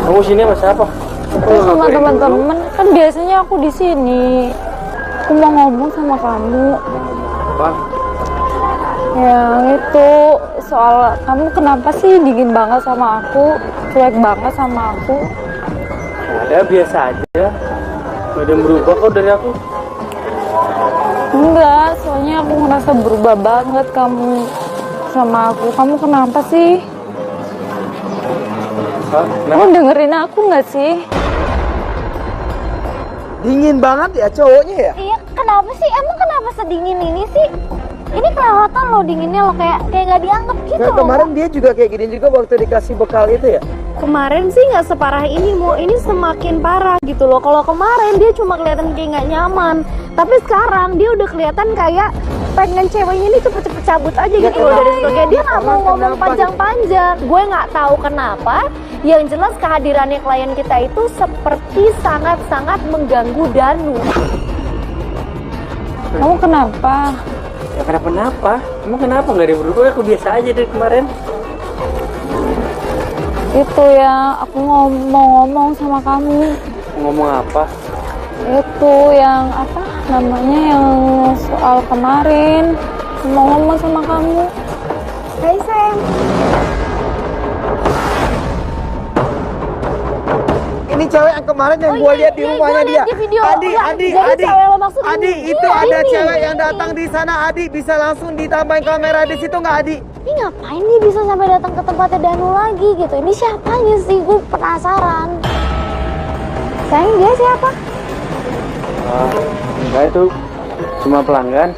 [SPEAKER 7] Kamu sini sama siapa?
[SPEAKER 5] Aku sama teman-teman. Kan biasanya aku di sini. Aku mau ngomong sama kamu.
[SPEAKER 7] Apa?
[SPEAKER 5] Ya itu soal kamu kenapa sih dingin banget sama aku, cuek banget sama aku?
[SPEAKER 7] Ada biasa aja. Gak ada yang berubah kok dari aku.
[SPEAKER 5] Enggak, soalnya aku ngerasa berubah banget kamu sama aku. Kamu kenapa sih? Kamu dengerin aku nggak sih?
[SPEAKER 3] Dingin banget ya cowoknya ya?
[SPEAKER 1] Iya, kenapa sih? Emang kenapa sedingin ini sih? Ini kelewatan loh dinginnya loh, kayak nggak dianggap gitu
[SPEAKER 3] Nah,
[SPEAKER 1] loh.
[SPEAKER 3] kemarin dia juga kayak gini juga waktu dikasih bekal itu ya?
[SPEAKER 1] Kemarin sih nggak separah ini, ini semakin parah gitu loh. Kalau kemarin dia cuma kelihatan kayak nggak nyaman, tapi sekarang dia udah kelihatan kayak pengen ceweknya ini cepet-cepet cabut aja gitu loh dari situ. Kayak dia nggak mau ngomong panjang-panjang. Gue nggak tahu kenapa. Yang jelas kehadirannya klien kita itu seperti sangat-sangat mengganggu Danu.
[SPEAKER 5] Kamu kenapa?
[SPEAKER 7] Ya kenapa? Emang kenapa nggak ada yang berubah? Aku biasa aja dari kemarin.
[SPEAKER 5] Itu ya, aku mau ngomong sama kamu.
[SPEAKER 7] Ngomong apa?
[SPEAKER 5] Itu yang apa namanya, yang soal kemarin. Mau ngomong sama kamu.
[SPEAKER 1] Hai sayang.
[SPEAKER 3] Ini cewek yang kemarin yang gue lihat di rumahnya dia. Adi, itu ada cewek yang datang di sana. Adi, bisa langsung ditambahin kamera di situ nggak, Adi?
[SPEAKER 1] Ini ngapain nih bisa sampai datang ke tempatnya Danu lagi gitu? Ini siapanya sih? Gue penasaran. Sayang, dia siapa?
[SPEAKER 7] Enggak, itu cuma pelanggan.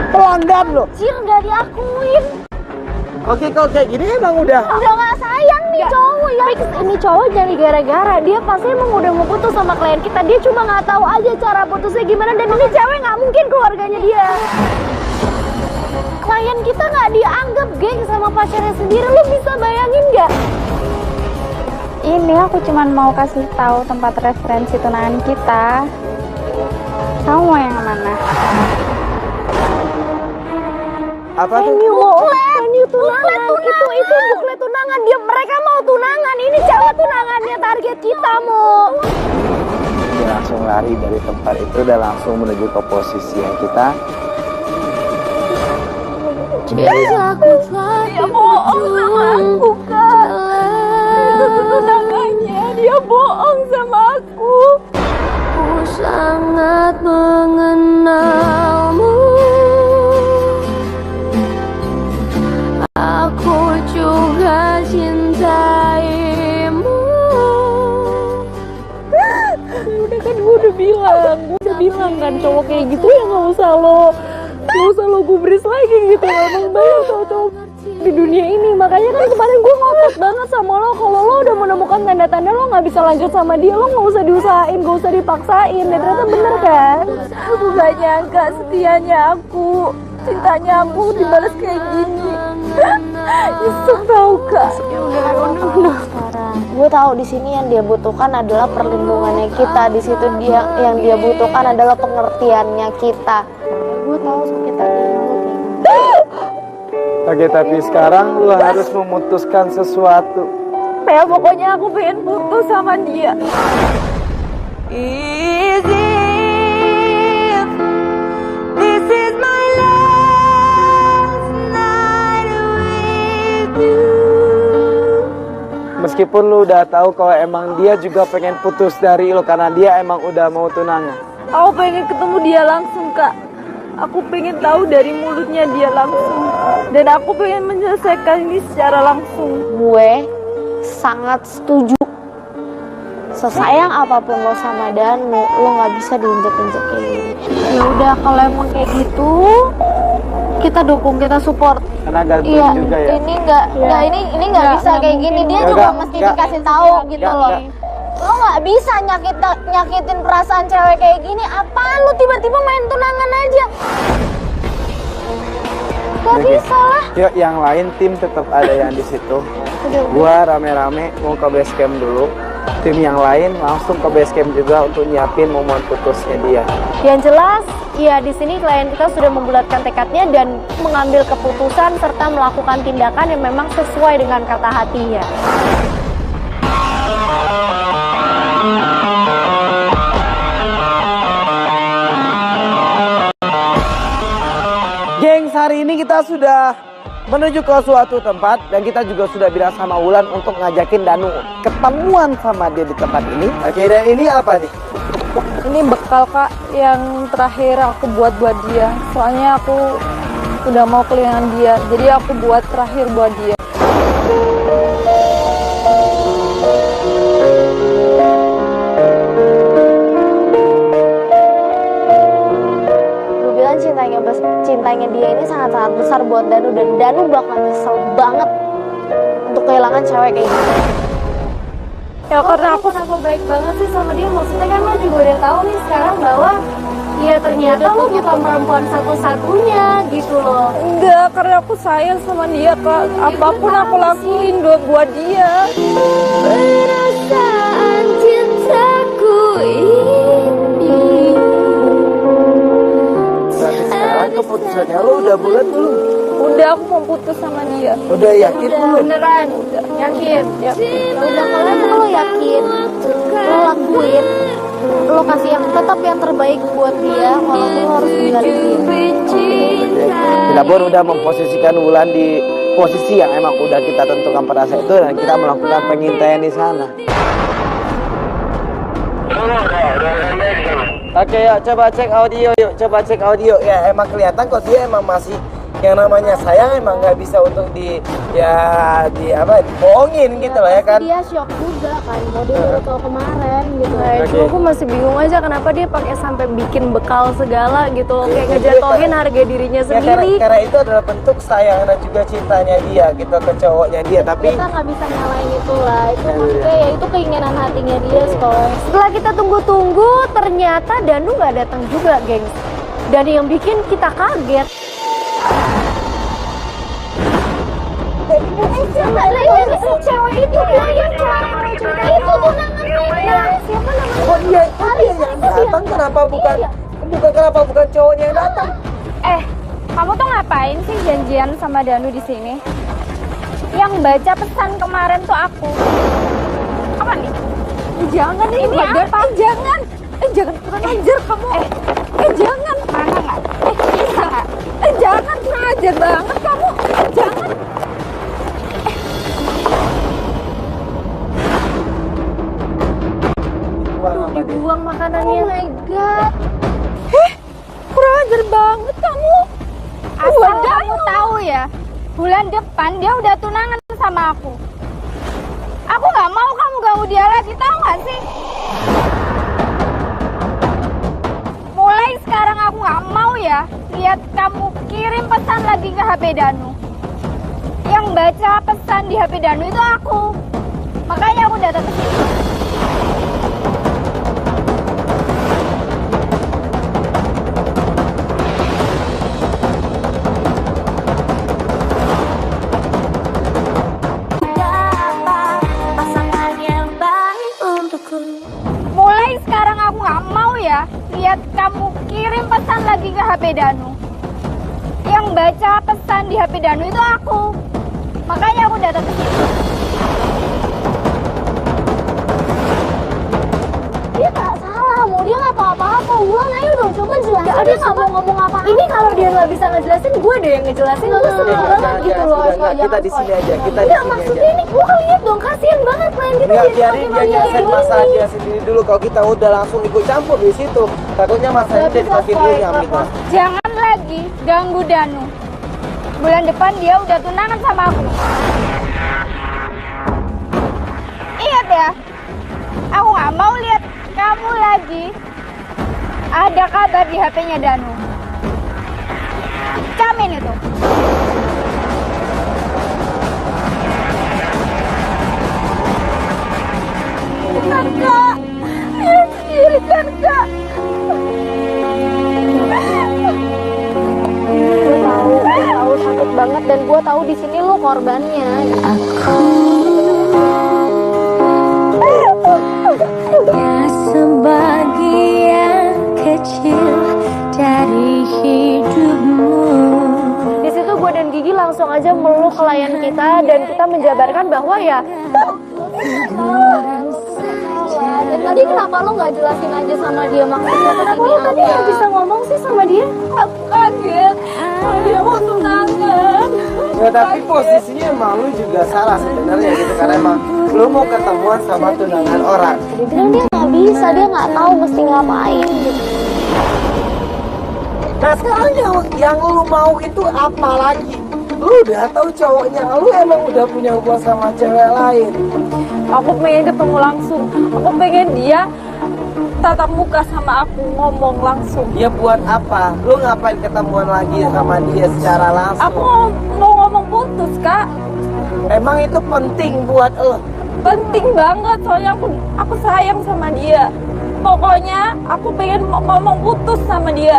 [SPEAKER 3] Pelanggan loh.
[SPEAKER 1] Cir, nggak diakuin.
[SPEAKER 3] Oke, kalau kayak gini emang udah
[SPEAKER 1] Nggak sayang nih cowok ya. Ini cowok jadi gara-gara dia pasti emang udah mau putus sama klien kita. Dia cuma nggak tahu aja cara putusnya gimana, dan ini cewek nggak mungkin keluarganya dia. Klien kita nggak dianggap geng sama pacarnya sendiri. Lu bisa bayangin nggak?
[SPEAKER 5] Ini aku cuman mau kasih tahu tempat referensi tunangan kita. Kamu mau yang mana?
[SPEAKER 3] apa tuh?
[SPEAKER 1] Venue tunangan. Itu buklet tunangan. Mereka mau tunangan. Ini cewek tunangannya target kita mau.
[SPEAKER 3] Dia langsung lari dari tempat itu dan langsung menuju ke posisi yang kita.
[SPEAKER 5] Dia bohong sama aku, Kak. Itu tunangannya, dia bohong sama aku.
[SPEAKER 8] Ku sangat mengenalmu. Aku juga cintaimu.
[SPEAKER 5] Udah kan gue udah bilang kan cowok kayak gitu ya nggak usah lo gubris lagi gitu. Emang banyak cowok di dunia ini. Makanya kan kemarin gue ngotot banget sama lo, kalau lo udah menemukan tanda-tanda lo nggak bisa lanjut sama dia, lo nggak usah diusahain, nggak usah dipaksain. Dan ternyata bener kan, aku gak nyangka setianya aku. cintanya aku dibalas kayak gini. Nyesek tau kak.
[SPEAKER 1] Gue tahu di sini yang dia butuhkan adalah perlindungannya kita. Di situ dia yang dia butuhkan adalah pengertiannya kita. Gue tahu sakit hatinya lu.
[SPEAKER 3] Oke, tapi sekarang lu harus memutuskan sesuatu.
[SPEAKER 5] Ya pokoknya aku pengen putus sama dia. Is if this is my last night with you.
[SPEAKER 3] Meskipun lu udah tahu kalau emang dia juga pengen putus dari lu karena dia emang udah mau tunangan.
[SPEAKER 5] Aku pengen ketemu dia langsung kak. Aku pengen tahu dari mulutnya dia langsung. Dan aku pengen menyelesaikan ini secara langsung.
[SPEAKER 1] Gue sangat setuju. Sesayang apapun lo sama Danu, lo nggak bisa diinjek-injek kayak gini. Ya udah, kalau emang kayak gitu, kita dukung, kita support.
[SPEAKER 3] Karena gantung
[SPEAKER 1] Iya,
[SPEAKER 3] juga ya.
[SPEAKER 1] ini nggak bisa kayak gini. Dia
[SPEAKER 3] Ya,
[SPEAKER 1] juga
[SPEAKER 3] nggak,
[SPEAKER 1] mesti
[SPEAKER 3] nggak.
[SPEAKER 1] dikasih tahu gitu
[SPEAKER 3] Nggak,
[SPEAKER 1] loh.
[SPEAKER 3] nggak.
[SPEAKER 1] Lo nggak bisa nyakitin perasaan cewek kayak gini. Apaan lo tiba-tiba main tunangan aja? Gak
[SPEAKER 3] Oke.
[SPEAKER 1] bisa lah.
[SPEAKER 3] Yuk, yang lain tim tetap ada yang di situ. Gua rame-rame mau ke base camp dulu. Tim yang lain langsung ke base camp juga untuk nyiapin momen putusnya dia.
[SPEAKER 1] Yang jelas, ya di sini klien kita sudah membulatkan tekadnya dan mengambil keputusan serta melakukan tindakan yang memang sesuai dengan kata hatinya.
[SPEAKER 3] Gengs, hari ini kita sudah menuju ke suatu tempat dan kita juga sudah bilang sama Wulan untuk ngajakin Danu ketemuan sama dia di tempat ini. Oke, dan ini apa nih?
[SPEAKER 5] Ini bekal kak yang terakhir aku buat dia. Soalnya aku udah mau kehilangan dia. Jadi aku buat terakhir buat dia.
[SPEAKER 1] Gue bilang cintanya dia ini sangat-sangat besar buat Danu dan Danu bakal nyesel banget untuk kehilangan cewek kayak gitu.
[SPEAKER 5] Ya karena aku
[SPEAKER 1] kenapa baik banget sih sama dia? Maksudnya kan lo juga udah tahu nih sekarang bahwa ya ternyata lo bukan perempuan satu-satunya gitu loh.
[SPEAKER 5] enggak, karena aku sayang sama dia kak. Apapun aku lakuin buat dia.
[SPEAKER 8] Perasaan cintaku ini
[SPEAKER 3] Berarti sekarang keputusannya lo udah bulat belum?
[SPEAKER 5] Udah, aku mau putus sama dia.
[SPEAKER 3] Udah yakin belum?
[SPEAKER 1] Beneran? Yakin? Ya udah, kalau emang lo yakin, lo lakuin, lo kasih yang tetap yang terbaik buat dia, walaupun lo harus tinggalin dia.
[SPEAKER 3] Kita pun udah memposisikan Wulan di posisi yang emang udah kita tentukan pada saat itu dan kita melakukan pengintaian di sana. Oke, yuk coba cek audio yuk, coba cek audio. Ya emang kelihatan kok dia emang masih yang namanya sayang emang nggak bisa untuk dibohongin gitu loh ya kan.
[SPEAKER 1] Dia shock juga kan, mau dia baru tau kemarin gitu.
[SPEAKER 5] Cuma aku masih bingung aja kenapa dia pakai sampai bikin bekal segala gitu loh. Kayak ngejatuhin harga dirinya
[SPEAKER 3] Ya,
[SPEAKER 5] sendiri.
[SPEAKER 3] karena itu adalah bentuk sayang dan juga cintanya dia gitu ke cowoknya dia, tapi
[SPEAKER 1] Kita nggak bisa nyalain itu lah, itu maksudnya ya itu keinginan hatinya dia Skoy. Setelah kita tunggu-tunggu, ternyata Danu nggak datang juga, gengs. Dan yang bikin kita kaget, cewek itu dia yang cewek itu tunangan kita. Siapa namanya?
[SPEAKER 3] oh iya itu dia yang datang, kenapa bukan cowoknya yang datang?
[SPEAKER 9] Kamu tuh ngapain sih janjian sama Danu di sini? Yang baca pesan kemarin tuh aku. Apa nih?
[SPEAKER 5] Jangan ini
[SPEAKER 9] apa?
[SPEAKER 5] Jangan. Jangan kurang ajar kamu. Jangan.
[SPEAKER 9] Mana nggak? Bisa nggak?
[SPEAKER 5] Jangan kurang ajar banget kamu. Jangan.
[SPEAKER 1] Dibuang makanannya. Oh my god.
[SPEAKER 5] Kurang ajar banget kamu.
[SPEAKER 9] Asal kamu tahu ya, bulan depan dia udah tunangan sama aku. Aku nggak mau kamu ganggu dia lagi, tahu nggak sih? Mulai sekarang aku nggak mau ya lihat kamu kirim pesan lagi ke HP Danu. Yang baca pesan di HP Danu itu aku. Makanya aku datang ke sini. ya, lihat kamu kirim pesan lagi ke HP Danu. Yang baca pesan di HP Danu itu aku. Makanya aku datang ke sini.
[SPEAKER 1] Dia nggak salah, mau dia nggak tahu apa-apa. Wulan ayo dong, coba jelasin. Ya, dia nggak mau ngomong apa. Ini kalau dia nggak bisa ngejelasin, gue deh yang ngejelasin. Gue seneng banget gitu loh.
[SPEAKER 3] Kita di sini aja, kita di
[SPEAKER 1] Enggak,
[SPEAKER 3] sini
[SPEAKER 1] maksudnya
[SPEAKER 3] aja.
[SPEAKER 1] ini gue lihat dong, kasihan banget klien kita.
[SPEAKER 3] Nggak,
[SPEAKER 1] jadi
[SPEAKER 3] biarin
[SPEAKER 1] pakai
[SPEAKER 3] dia
[SPEAKER 1] kayak
[SPEAKER 3] nyelesain
[SPEAKER 1] gini.
[SPEAKER 3] masalah dia sendiri dulu. Kalau kita udah langsung ikut campur di situ, takutnya masalahnya
[SPEAKER 1] Nggak
[SPEAKER 3] jadi
[SPEAKER 1] bisa,
[SPEAKER 3] makin
[SPEAKER 1] Soy.
[SPEAKER 3] runyam gitu.
[SPEAKER 9] Jangan lagi ganggu Danu. Bulan depan dia udah tunangan sama aku. Ingat ya, aku nggak mau lihat kamu lagi ada kabar di HP-nya Danu. Camin itu. Kakak, lihat sendiri kan Kak.
[SPEAKER 1] Gue tahu sakit banget dan gue tahu di sini lo korbannya.
[SPEAKER 8] Ya sebagian kecil dari hidupmu.
[SPEAKER 1] Di situ gue dan Gigi langsung aja meluk klien kita dan kita menjabarkan bahwa ya. Dan tadi kenapa lo nggak jelasin aja sama dia maksudnya? Kenapa lo tadi nggak bisa ngomong sih sama dia?
[SPEAKER 5] Aku kaget. Dia mau tunangan.
[SPEAKER 3] Ya tapi posisinya emang lu juga salah sebenarnya gitu, karena emang lu mau ketemuan sama tunangan orang.
[SPEAKER 1] Dia bilang dia nggak bisa, dia nggak tahu mesti ngapain gitu.
[SPEAKER 3] Nah sekarang yang lu mau itu apa lagi? Lu udah tahu cowoknya lu emang udah punya hubungan sama cewek lain.
[SPEAKER 5] Aku pengen ketemu langsung. Aku pengen dia tatap muka sama aku, ngomong langsung.
[SPEAKER 3] Ya buat apa? Lu ngapain ketemuan lagi sama dia secara langsung?
[SPEAKER 5] Aku mau ngomong putus, Kak.
[SPEAKER 3] Emang itu penting buat lu?
[SPEAKER 5] Penting banget, soalnya aku sayang sama dia. Pokoknya aku pengen ngomong putus sama dia.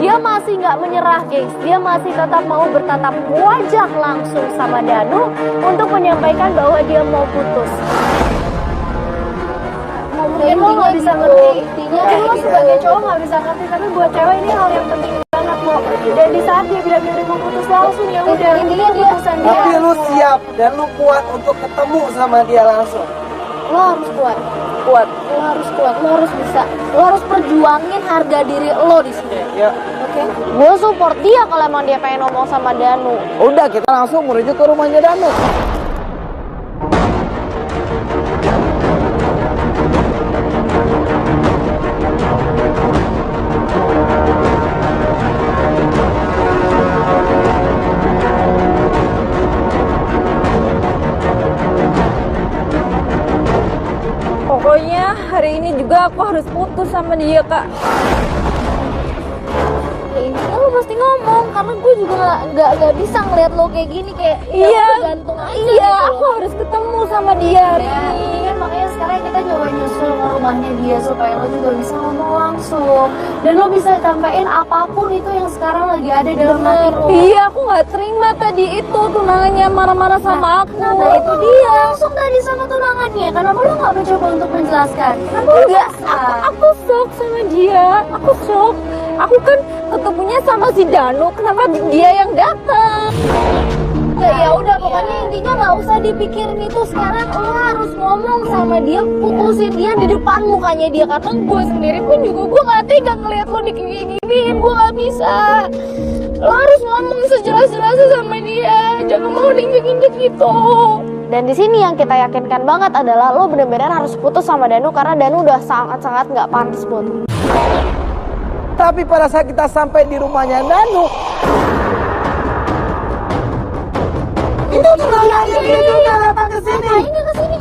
[SPEAKER 1] Dia masih nggak menyerah, guys. Dia masih tetap mau bertatap wajah langsung sama Danu untuk menyampaikan bahwa dia mau putus. Mungkin lo nggak bisa ngerti intinya, lo sebagai cowok nggak bisa ngerti, tapi buat cewek ini hal yang penting banget kok. Dan di saat dia bilang dia mau putus langsung, ya udah intinya dia keputusan dia.
[SPEAKER 3] Tapi lu siap dan lu kuat untuk ketemu sama dia langsung.
[SPEAKER 1] Lo harus kuat, lo harus kuat, lo harus bisa, lo harus perjuangin harga diri lo di sini.
[SPEAKER 3] Ya.
[SPEAKER 1] Oke? Gue support dia kalau emang dia pengen ngomong sama Danu.
[SPEAKER 3] Udah kita langsung menuju ke rumahnya Danu.
[SPEAKER 5] Pokoknya hari ini juga aku harus putus sama dia, Kak.
[SPEAKER 1] Ya intinya lo pasti ngomong, karena gue juga nggak bisa ngeliat lo kayak gini, kayak ya
[SPEAKER 5] Iya,
[SPEAKER 1] udah gantung aja
[SPEAKER 5] iya,
[SPEAKER 1] gitu.
[SPEAKER 5] aku harus ketemu sama dia hari ini.
[SPEAKER 1] Kan makanya sekarang kita coba nyusul ke rumahnya dia supaya lo juga bisa ngomong langsung dan lo bisa sampaikan apapun itu yang sekarang lagi ada dalam hati lo.
[SPEAKER 5] Iya, aku nggak terima tadi itu tunangannya marah-marah sama aku.
[SPEAKER 1] Nah itu dia langsung tadi sama tunangannya. Kenapa lo nggak mencoba untuk menjelaskan?
[SPEAKER 5] Enggak, aku shock sama dia. Aku shock. Aku kan ketemunya sama si Danu. Kenapa dia yang datang?
[SPEAKER 1] Ya udah pokoknya intinya nggak usah dipikirin itu sekarang. Lo harus ngomong sama dia, putusin dia di depan mukanya dia. Karena gue sendiri pun juga gue nggak tega ngeliat lo digini-giniin. Gue nggak bisa. Lo harus ngomong sejelas-jelasnya sama dia. Jangan mau diinjek-injek gitu. Dan di sini yang kita yakinkan banget adalah lo benar-benar harus putus sama Danu karena Danu udah sangat-sangat nggak pantas buat lo.
[SPEAKER 3] Tapi pada saat kita sampai di rumahnya Danu, itu tunangannya dia juga datang ke sini.
[SPEAKER 1] Ini ke sini.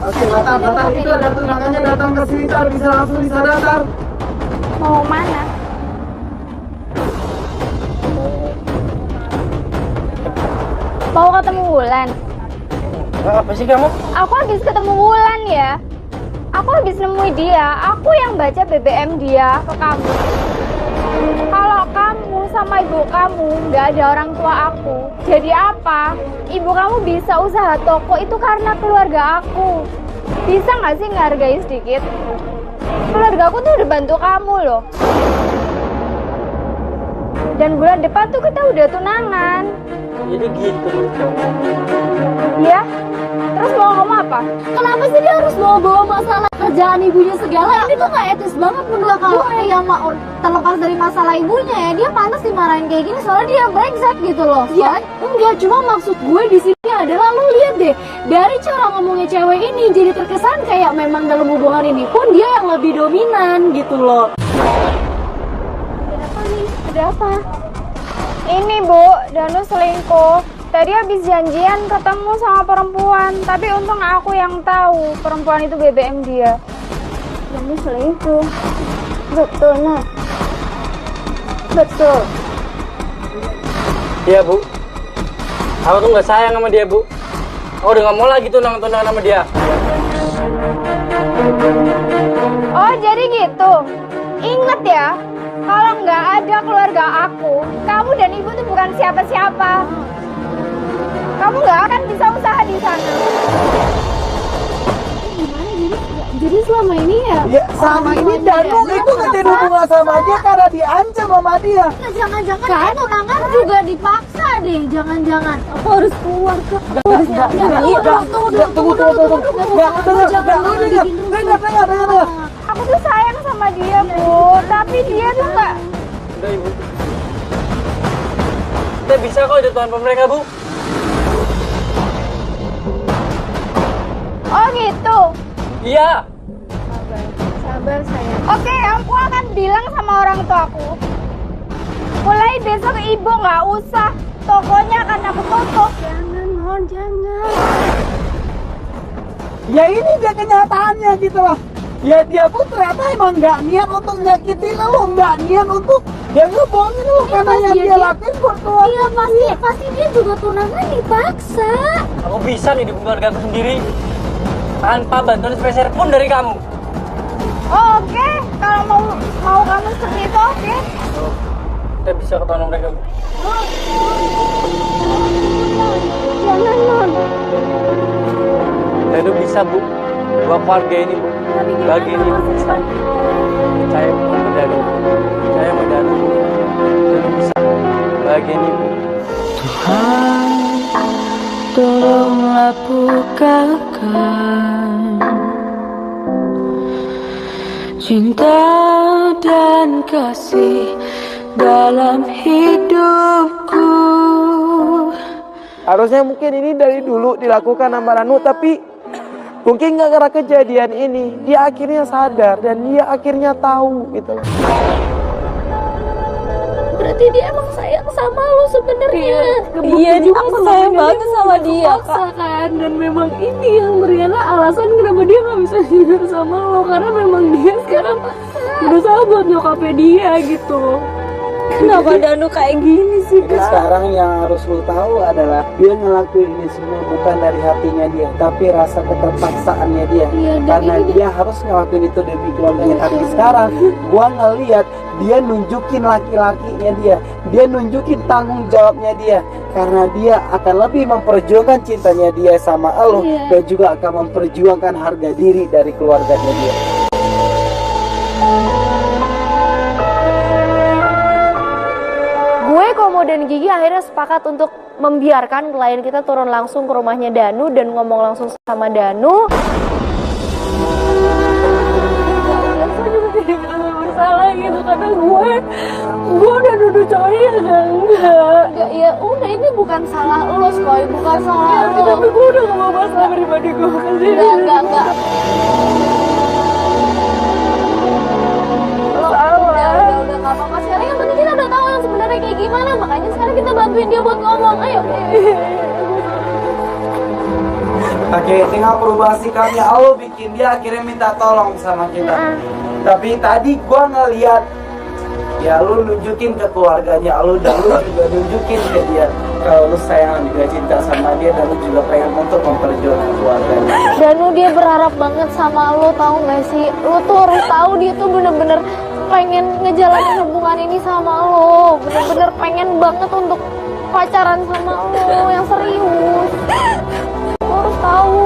[SPEAKER 3] Oke, bentar, itu ada tunangannya datang ke sini, Tar. Bisa langsung bisa datang.
[SPEAKER 9] Mau mana? Mau ketemu Wulan?
[SPEAKER 7] Apa sih kamu?
[SPEAKER 9] Aku habis ketemu Wulan ya. Aku habis nemui dia. Aku yang baca BBM dia ke kamu. Kalau kamu sama ibu kamu nggak ada orang tua aku, jadi apa? Ibu kamu bisa usaha toko itu karena keluarga aku. Bisa nggak sih ngehargai sedikit? Keluarga aku tuh udah bantu kamu loh. Dan bulan depan tuh kita udah tunangan.
[SPEAKER 7] Jadi gitu.
[SPEAKER 9] Ya? Terus mau ngomong apa?
[SPEAKER 1] Kenapa sih dia harus bawa-bawa masalah kerjaan ibunya segala? Ini tuh gak etis banget menurut kalau yang terlepas dari masalah ibunya ya, dia pantas dimarahin kayak gini soalnya dia brengsek gitu loh. Iya, enggak, cuma maksud gue di sini adalah lu lihat deh, dari cara ngomongnya cewek ini jadi terkesan kayak memang dalam hubungan ini pun dia yang lebih dominan gitu loh. Ada apa nih?
[SPEAKER 9] Ada apa? Ini Bu, Danu selingkuh. Tadi habis janjian ketemu sama perempuan, tapi untung aku yang tahu perempuan itu BBM dia. Danu selingkuh. Betul, Nah. Betul.
[SPEAKER 7] Iya Bu. Aku tuh nggak sayang sama dia Bu. Aku udah nggak mau lagi tunangan sama dia.
[SPEAKER 9] Oh, jadi gitu. Ingat ya, kalau nggak ada keluarga aku, kamu dan ibu tuh bukan siapa-siapa. Kamu nggak akan bisa usaha di sana.
[SPEAKER 1] Jadi selama ini ya?
[SPEAKER 3] Ya, sama ini Danu itu gak jadi hubungan sama dia karena diancam sama dia.
[SPEAKER 1] Jangan-jangan kan tunangan juga dipaksa deh, jangan-jangan. Aku harus keluar ke.
[SPEAKER 3] Dengar.
[SPEAKER 9] Aku tuh sayang sama dia, Bu. Tapi dia tuh nggak.
[SPEAKER 7] Udah Ibu. Kita bisa kok jadi tuan mereka Bu.
[SPEAKER 9] Oh gitu.
[SPEAKER 7] Iya.
[SPEAKER 9] Sabar sayang. Oke, aku akan bilang sama orang tuaku. Mulai besok ibu nggak usah. Tokonya akan aku tutup.
[SPEAKER 1] Jangan, Mon, jangan.
[SPEAKER 3] Ya ini dia kenyataannya gitu loh. Ya dia pun ternyata emang nggak niat untuk nyakitin lo, nggak niat untuk dia ngebohongin lo karena yang dia lakuin buat keluarga.
[SPEAKER 1] Iya pasti dia juga tunangan dipaksa.
[SPEAKER 7] Aku bisa nih di keluarga aku sendiri. Tanpa bantuan spesial pun dari kamu.
[SPEAKER 9] Oh, oke, kalau mau kamu seperti itu, oke.
[SPEAKER 7] Kita bisa ketemu mereka Bu.
[SPEAKER 9] Jangan, Non.
[SPEAKER 7] Dan itu bisa Bu. Dua keluarga ini Bu. Bagi ini bisa. Saya sama Danu. Saya sama Danu. Dan itu bisa. Bagi ini Bu.
[SPEAKER 8] Tuhan, tolonglah bukakan cinta dan kasih dalam hidupku.
[SPEAKER 3] Harusnya mungkin ini dari dulu dilakukan sama Danu, tapi mungkin nggak karena kejadian ini dia akhirnya sadar dan dia akhirnya tahu gitu loh.
[SPEAKER 1] Berarti dia emang sayang sama lo sebenarnya.
[SPEAKER 5] Iya, juga aku sayang banget sama dia,
[SPEAKER 1] Kak. Kan dan memang ini yang Briana alasan kenapa dia nggak bisa jujur sama lo karena memang dia sekarang berusaha buat nyokapnya dia gitu.
[SPEAKER 5] Kenapa Danu kayak gini sih,
[SPEAKER 3] Jadi sekarang yang harus lo tahu adalah dia ngelakuin ini semua bukan dari hatinya dia, tapi rasa keterpaksaannya dia.
[SPEAKER 1] Iya, dan
[SPEAKER 3] Karena
[SPEAKER 1] ini-
[SPEAKER 3] dia harus ngelakuin itu demi keluarganya. Tapi sekarang gua ngeliat dia nunjukin laki-lakinya dia nunjukin tanggung jawabnya dia, karena dia akan lebih memperjuangkan cintanya dia sama lo,
[SPEAKER 1] Iya.
[SPEAKER 3] dan juga akan memperjuangkan harga diri dari keluarganya dia.
[SPEAKER 1] Gue, Komo, dan Gigi akhirnya sepakat untuk membiarkan klien kita turun langsung ke rumahnya Danu dan ngomong langsung sama Danu.
[SPEAKER 5] Gue juga tidak merasa bersalah gitu karena gue udah nuduh cowoknya enggak.
[SPEAKER 1] Enggak, ya udah ini bukan salah lo, Skoy, bukan salah
[SPEAKER 5] Ya,
[SPEAKER 1] lo.
[SPEAKER 5] tapi gue udah gak mau masalah pribadi gue ke sini.
[SPEAKER 1] Enggak. Udah nggak apa-apa. Sekarang yang penting kita udah tahu yang sebenarnya kayak gimana, makanya sekarang kita bantuin dia buat ngomong. Ayo.
[SPEAKER 3] Oke, tinggal perubahan sikapnya lo bikin dia akhirnya minta tolong sama kita. Tapi tadi gua ngeliat ya lu nunjukin ke keluarganya lu, dan lu juga nunjukin ke dia kalau lu sayang juga cinta sama dia, dan lu juga pengen untuk memperjuangkan keluarganya.
[SPEAKER 1] Danu, dia berharap banget sama lo, tahu nggak sih? Lo tuh harus tahu dia tuh bener-bener pengen ngejalanin hubungan ini sama lo, bener-bener pengen banget untuk pacaran sama lo yang serius. Lo harus tahu.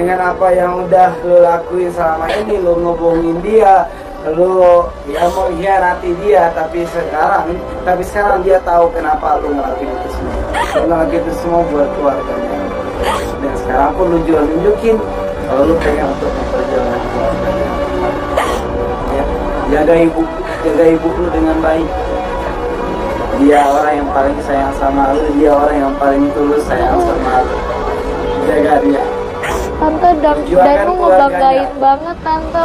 [SPEAKER 3] dengan apa yang udah lo lakuin selama ini, lo ngebohongin dia, lo ya mengkhianati dia, tapi sekarang dia tahu kenapa lo ngelakuin itu semua. Lo ngelakuin itu semua buat keluarganya. Dan sekarang pun lo juga nunjukin kalau lo pengen untuk memperjuangkan keluarganya. Ya, jaga ibu lo dengan baik. Dia orang yang paling sayang sama lu, dia orang yang paling tulus sayang sama lu. Jaga dia.
[SPEAKER 1] Tante Danu ngebanggain banget tante.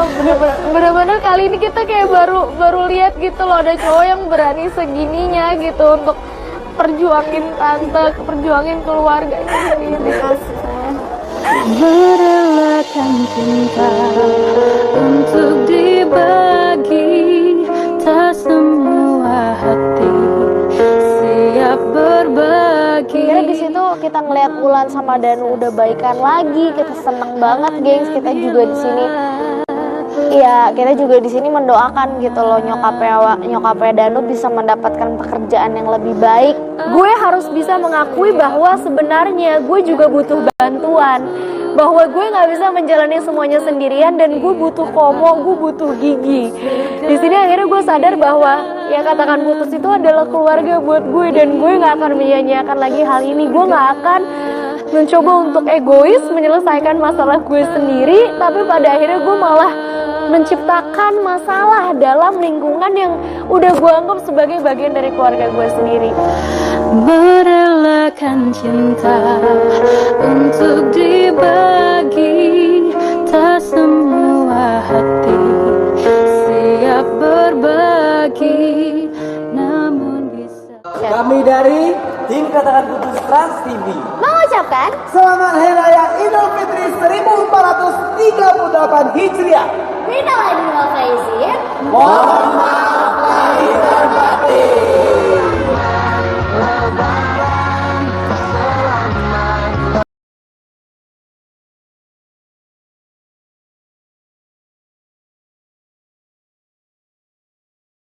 [SPEAKER 1] Bener-bener kali ini kita kayak baru lihat gitu loh, ada cowok yang berani segininya gitu untuk perjuangin tante, perjuangin keluarganya sendiri.
[SPEAKER 8] Merelakan cinta untuk dibagi, tak semua hati siap berbagi.
[SPEAKER 1] Kira di situ kita ngelihat Ulan sama Danu udah baikan lagi, kita seneng banget, gengs. Kita juga di sini, ya kita juga di sini mendoakan gitu loh nyokapnya Danu bisa mendapatkan pekerjaan yang lebih baik. Gue harus bisa mengakui bahwa sebenarnya gue juga butuh bantuan, bahwa gue nggak bisa menjalani semuanya sendirian dan gue butuh komo, gue butuh gigi. Di sini akhirnya gue sadar bahwa ya katakan putus itu adalah keluarga buat gue, dan gue nggak akan menyia-nyiakan lagi hal ini. Gue nggak akan mencoba untuk egois menyelesaikan masalah gue sendiri, tapi pada akhirnya gue malah menciptakan masalah dalam lingkungan yang udah gue anggap sebagai bagian dari keluarga gue sendiri.
[SPEAKER 8] Merelakan cinta untuk dibagi, tak semua hati siap berbagi, namun bisa.
[SPEAKER 3] Kami dari tim Katakan Putus Trans TV
[SPEAKER 1] Mengucapkan
[SPEAKER 3] selamat Hari Raya Idul Fitri 1438 Hijriah.
[SPEAKER 1] Minal aidin wal faizin.
[SPEAKER 3] Mohon maaf.